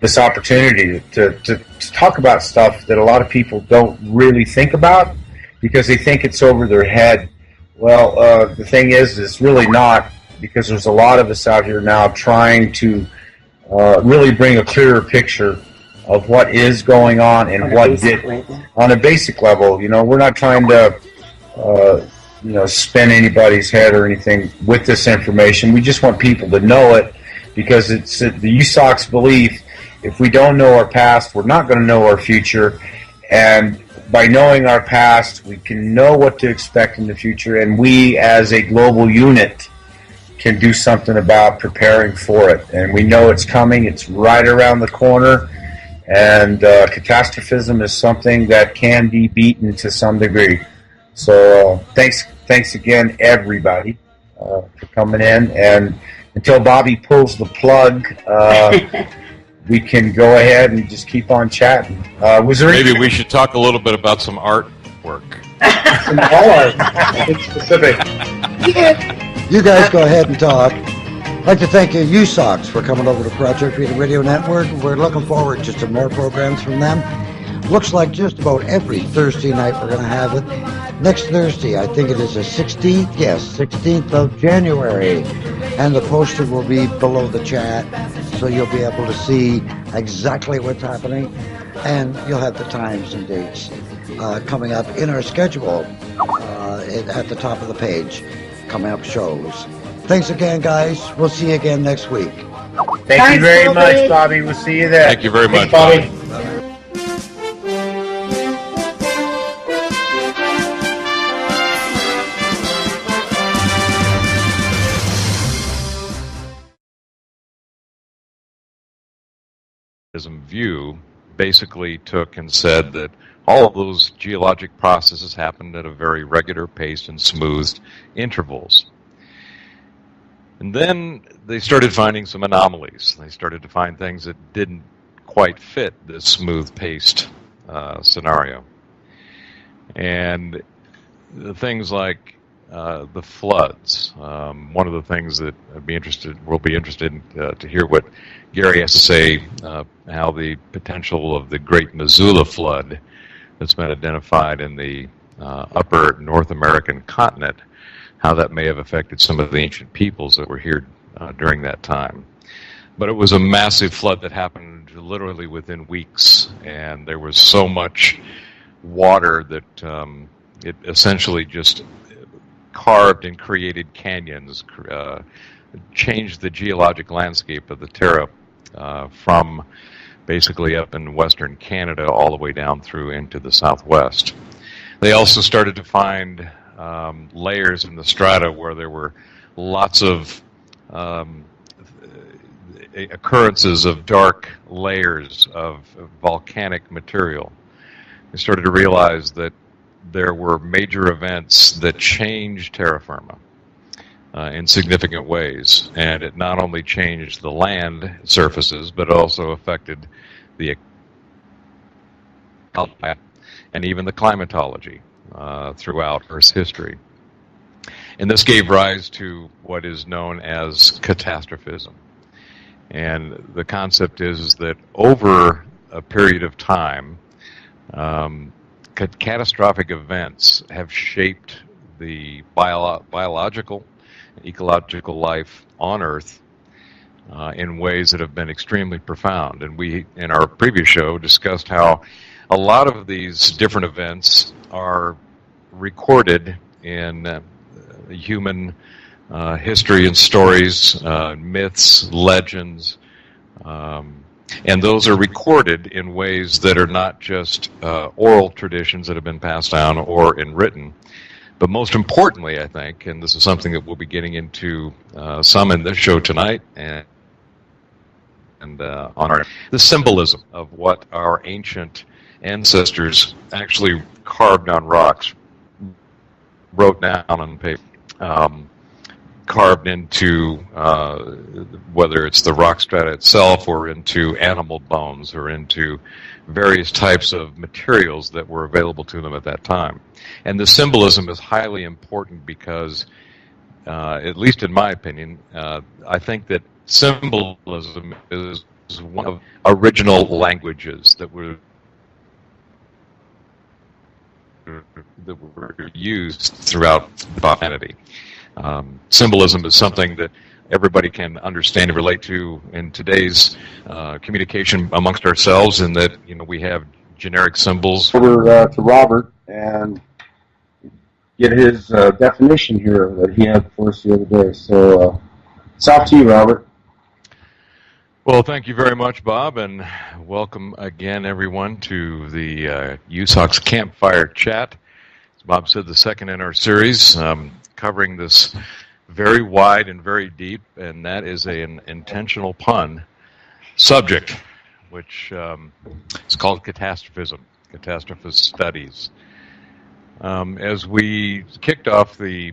this opportunity to talk about stuff that a lot of people don't really think about, because they think it's over their head. Well, the thing is, it's really not, because there's a lot of us out here now trying to really bring a clearer picture of what is going on and what did on a basic level. We're not trying to spin anybody's head or anything with this information. We just want people to know it, because it's the USOKS belief: if we don't know our past, we're not going to know our future, and by knowing our past, we can know what to expect in the future, and we, as a global unit, can do something about preparing for it. And we know it's coming. It's right around the corner, and catastrophism is something that can be beaten to some degree. So thanks again, everybody, for coming in. And until Bobby pulls the plug, we can go ahead and just keep on chatting. Maybe we should talk a little bit about some artwork. Some art. It's specific. You guys go ahead and talk. I'd like to thank you, USOKS, for coming over to Project Freedom Radio Network. We're looking forward to some more programs from them. Looks like just about every Thursday night we're going to have it. Next Thursday, I think it is the 16th. Yes, 16th of January. And the poster will be below the chat, so you'll be able to see exactly what's happening. And you'll have the times and dates coming up in our schedule at the top of the page, coming up shows. Thanks again, guys. We'll see you again next week. Thank you very much, Bobby. We'll see you there. Thank you very much, Bobby. View basically took and said that all of those geologic processes happened at a very regular pace and smoothed intervals. And then they started finding some anomalies. They started to find things that didn't quite fit this smooth-paced scenario. And the things like the floods. One of the things that we'll be interested in, to hear what Gary has to say, how the potential of the Great Missoula Flood that's been identified in the upper North American continent, how that may have affected some of the ancient peoples that were here during that time. But it was a massive flood that happened literally within weeks, and there was so much water that it essentially just carved and created canyons, changed the geologic landscape of the Terra from basically up in western Canada all the way down through into the southwest. They also started to find layers in the strata where there were lots of occurrences of dark layers of volcanic material. They started to realize that there were major events that changed terra firma in significant ways, and it not only changed the land surfaces, but also affected the and even the climatology throughout Earth's history. And this gave rise to what is known as catastrophism. And the concept is that over a period of time, catastrophic events have shaped the biological and ecological life on Earth in ways that have been extremely profound. And we, in our previous show, discussed how a lot of these different events are recorded in human history and stories, myths, legends, and those are recorded in ways that are not just oral traditions that have been passed down or in written, but most importantly, I think, and this is something that we'll be getting into some in this show tonight, and on the symbolism of what our ancient ancestors actually carved on rocks, wrote down on paper, carved into whether it's the rock strata itself or into animal bones or into various types of materials that were available to them at that time. And the symbolism is highly important because, at least in my opinion, I think that symbolism is one of original languages that were used throughout humanity. Symbolism is something that everybody can understand and relate to in today's communication amongst ourselves, and that we have generic symbols. Over to Robert and get his definition here that he had for us the other day. So it's off to you, Robert. Well, thank you very much, Bob, and welcome again, everyone, to the USOKS Campfire Chat. As Bob said, the second in our series, covering this very wide and very deep, and that is an intentional pun subject, which is called catastrophism, catastrophist studies. As we kicked off the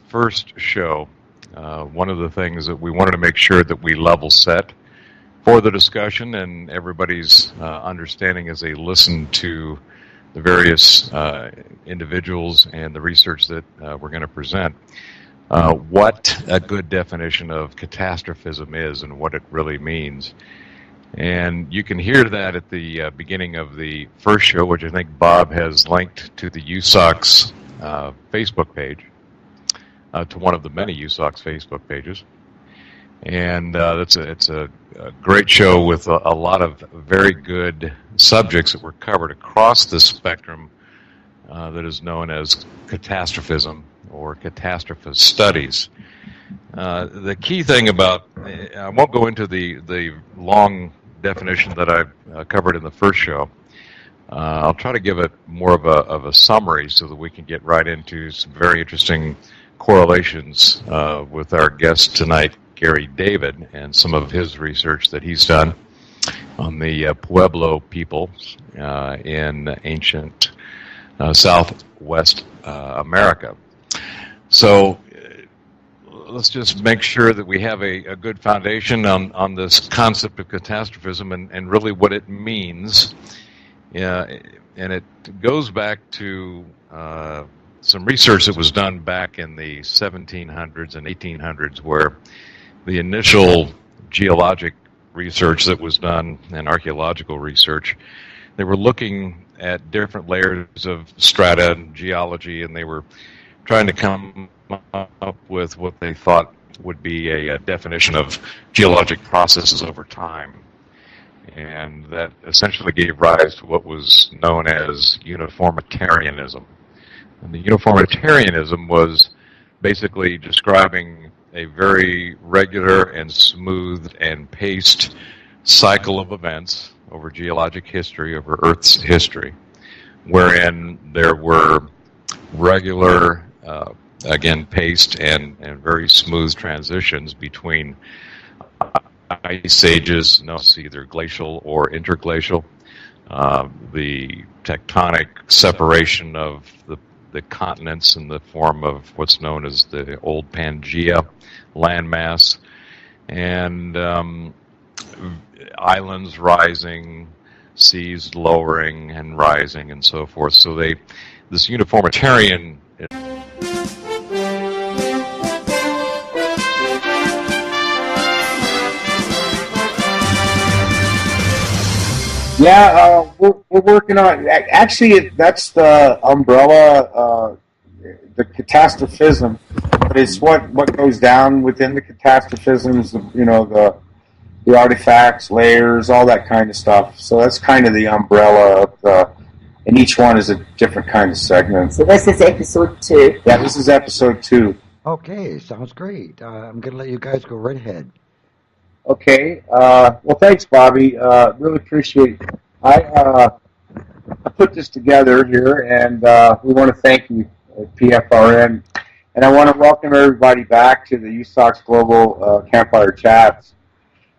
first show, one of the things that we wanted to make sure that we level set for the discussion and everybody's understanding as they listen to the various individuals and the research that we're going to present, what a good definition of catastrophism is and what it really means. And you can hear that at the beginning of the first show, which I think Bob has linked to the USOKS Facebook page, to one of the many USOKS Facebook pages. And it's a great show with a lot of very good subjects that were covered across the spectrum that is known as catastrophism or catastrophist studies. The key thing about, I won't go into the long definition that I covered in the first show. I'll try to give it more of a summary so that we can get right into some very interesting correlations with our guest tonight, Gary David, and some of his research that he's done on the Pueblo people in ancient Southwest America. So let's just make sure that we have a good foundation on this concept of catastrophism and really what it means. And it goes back to some research that was done back in the 1700s and 1800s, where the initial geologic research that was done and archaeological research, they were looking at different layers of strata and geology, and they were trying to come up with what they thought would be a definition of geologic processes over time. And that essentially gave rise to what was known as uniformitarianism. And the uniformitarianism was basically describing a very regular and smooth and paced cycle of events over geologic history, over Earth's history, wherein there were regular, again, paced and very smooth transitions between ice ages, either glacial or interglacial, the tectonic separation of the continents in the form of what's known as the old Pangea landmass, and islands rising, seas lowering and rising, and so forth. So this uniformitarian. Yeah, we're working on. Actually, that's the umbrella, the catastrophism. But it's what goes down within the catastrophisms. The artifacts, layers, all that kind of stuff. So that's kind of the umbrella of and each one is a different kind of segment. So this is episode 2. Yeah, this is episode 2. Okay, sounds great. I'm going to let you guys go right ahead. Okay. Well, thanks, Bobby. Really appreciate it. I put this together here, and we want to thank you at PFRN. And I want to welcome everybody back to the USOKS Global Campfire Chats.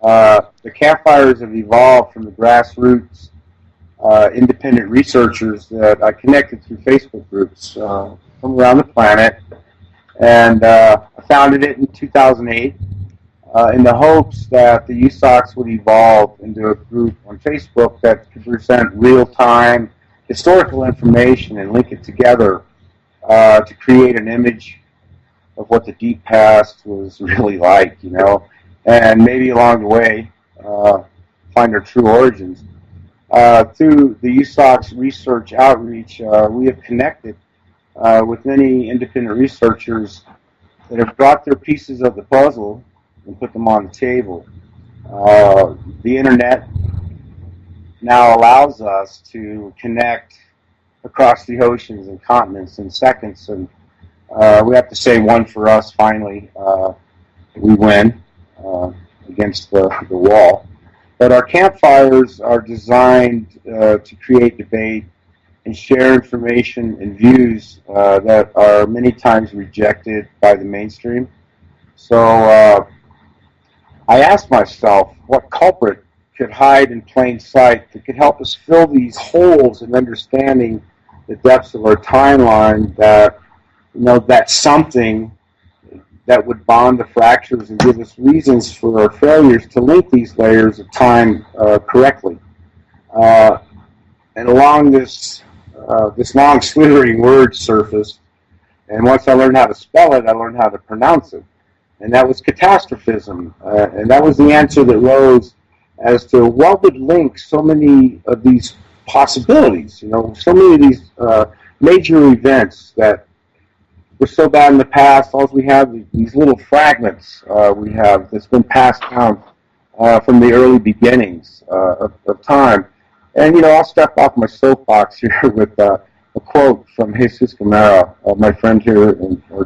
The campfires have evolved from the grassroots independent researchers that I connected through Facebook groups from around the planet. And I founded it in 2008 in the hopes that the USOKS would evolve into a group on Facebook that could present real-time historical information and link it together to create an image of what the deep past was really like, and maybe along the way find our true origins. Through the USOKS research outreach, we have connected with many independent researchers that have brought their pieces of the puzzle and put them on the table. The internet now allows us to connect across the oceans and continents in seconds, and we have to say one for us finally. We win against the wall. But our campfires are designed to create debate and share information and views that are many times rejected by the mainstream. So I asked myself what culprit could hide in plain sight that could help us fill these holes in understanding the depths of our timeline, that that something that would bond the fractures and give us reasons for our failures to link these layers of time correctly. And along this long slithering word surfaced, and once I learned how to spell it, I learned how to pronounce it. And that was catastrophism. And that was the answer that rose as to what would link so many of these possibilities, so many of these major events that were so bad in the past. All we have is these little fragments we have that's been passed down from the early beginnings of time. And, I'll step off my soapbox here with a quote from Jesus Camara, my friend here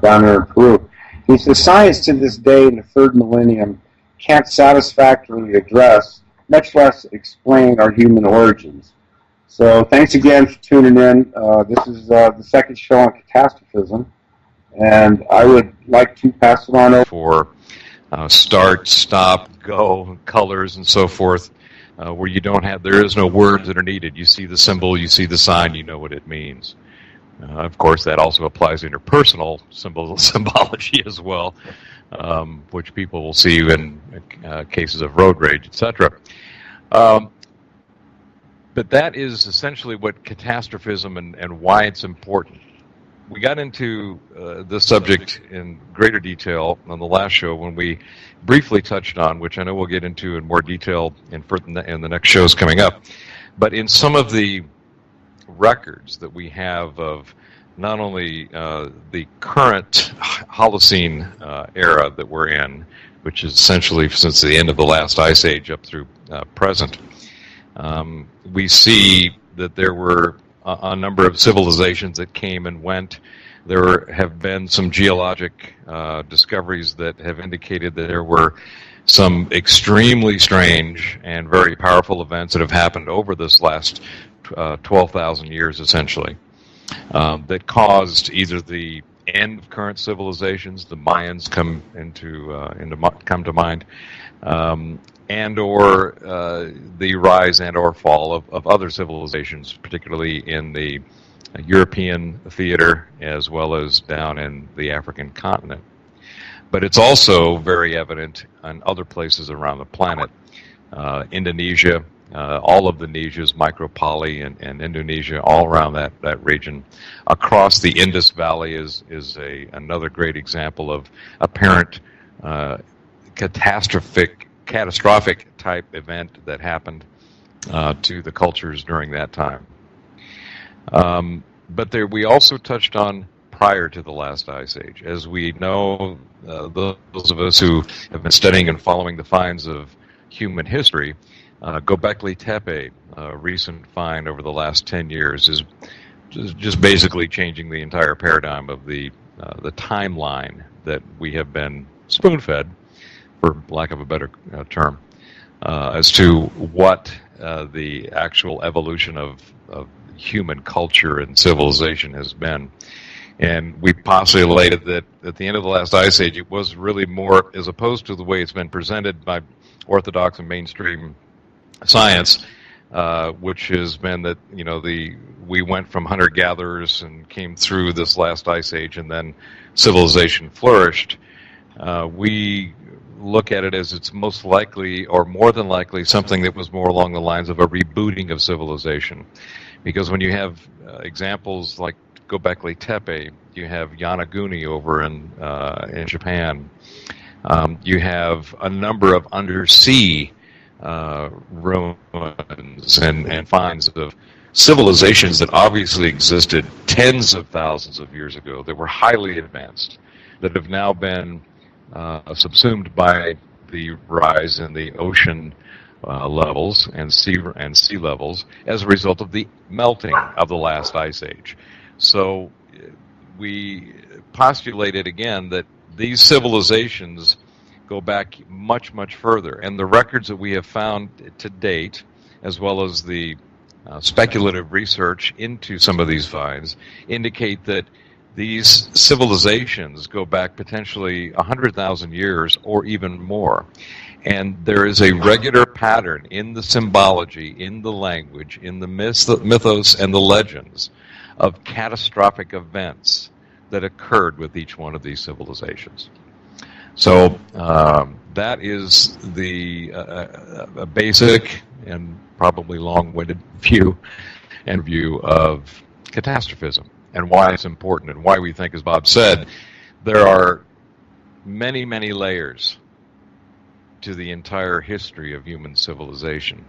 down here in Peru. He says, "Science to this day in the third millennium can't satisfactorily address, much less explain, our human origins." So thanks again for tuning in. This is the second show on Catastrophism, and I would like to pass it on over for start, stop, go, colors, and so forth, where there is no words that are needed. You see the symbol, you see the sign, you know what it means. Of course, that also applies to interpersonal symbology as well, which people will see in cases of road rage, etc. But that is essentially what catastrophism and why it's important. We got into this subject in greater detail on the last show when we briefly touched on, which I know we'll get into in more detail in the next shows coming up. But in some of the records that we have of not only the current Holocene era that we're in, which is essentially since the end of the last ice age up through present, we see that there were a number of civilizations that came and went. There have been some geologic discoveries that have indicated that there were some extremely strange and very powerful events that have happened over this last 12,000 years, essentially, that caused either the end of current civilizations. The Mayans come come to mind, and or the rise and or fall of other civilizations, particularly in the European theater as well as down in the African continent. But it's also very evident in other places around the planet. Indonesia, all of the Nesias, Micropoli and Indonesia, all around that region. Across the Indus Valley is another great example of apparent catastrophic type event that happened to the cultures during that time. But we also touched on prior to the last ice age. As we know, those of us who have been studying and following the finds of human history, Göbekli Tepe, a recent find over the last 10 years, is just basically changing the entire paradigm of the timeline that we have been spoon-fed, for lack of a better term, as to what the actual evolution of human culture and civilization has been. And we postulated that at the end of the last ice age, it was really more, as opposed to the way it's been presented by orthodox and mainstream science, which has been that we went from hunter-gatherers and came through this last ice age, and then civilization flourished. We look at it as it's most likely, or more than likely, something that was more along the lines of a rebooting of civilization. Because when you have examples like Göbekli Tepe, you have Yonaguni over in Japan. You have a number of undersea ruins and finds of civilizations that obviously existed tens of thousands of years ago, that were highly advanced, that have now been subsumed by the rise in the ocean levels and sea levels as a result of the melting of the last ice age. So we postulated again that these civilizations go back much, much further, and the records that we have found to date, as well as the speculative research into some of these finds, indicate that these civilizations go back potentially 100,000 years or even more. And there is a regular pattern in the symbology, in the language, in the mythos and the legends of catastrophic events that occurred with each one of these civilizations. So that is the basic and probably long-winded view of catastrophism and why it's important and why we think, as Bob said, there are many, many layers to the entire history of human civilization.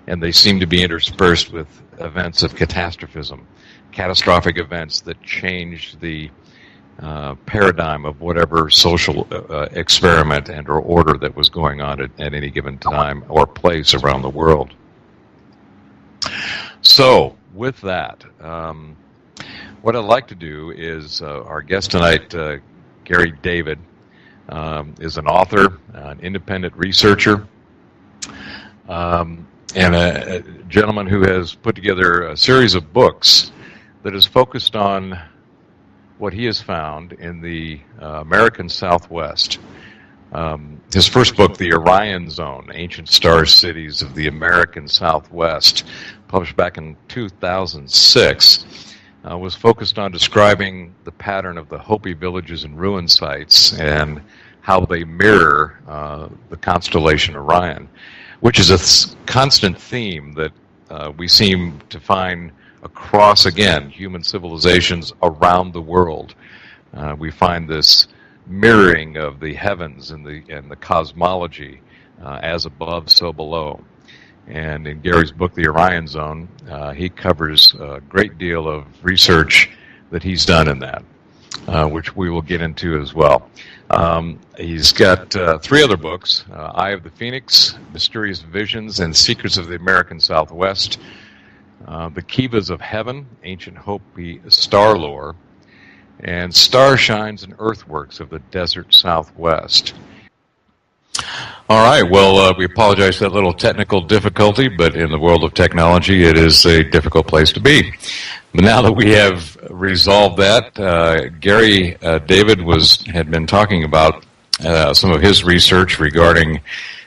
And they seem to be interspersed with events of catastrophism, catastrophic events that changed the paradigm of whatever social experiment and or order that was going on at any given time or place around the world. So, with that, what I'd like to do is our guest tonight, Gary David, is an author, an independent researcher, and a gentleman who has put together a series of books that is focused on what he has found in the American Southwest. His first book, The Orion Zone, Ancient Star Cities of the American Southwest, published back in 2006, was focused on describing the pattern of the Hopi villages and ruin sites and how they mirror the constellation Orion, which is a constant theme that we seem to find across, again, human civilizations around the world. We find this mirroring of the heavens and the cosmology, as above, so below. And in Gary's book, The Orion Zone, he covers a great deal of research that he's done in that, which we will get into as well. He's got 3 other books, Eye of the Phoenix, Mysterious Visions and Secrets of the American Southwest, The Kivas of Heaven, Ancient Hopi Star Lore, and Star Shines and Earthworks of the Desert Southwest. All right. Well, we apologize for that little technical difficulty, but in the world of technology, it is a difficult place to be. But now that we have resolved that, Gary David had been talking about some of his research regarding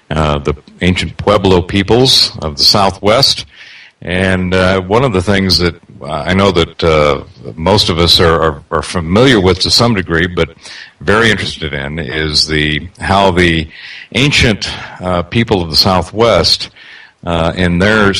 the ancient Pueblo peoples of the Southwest. And one of the things that I know that most of us are familiar with to some degree, but very interested in, is how the ancient people of the Southwest in their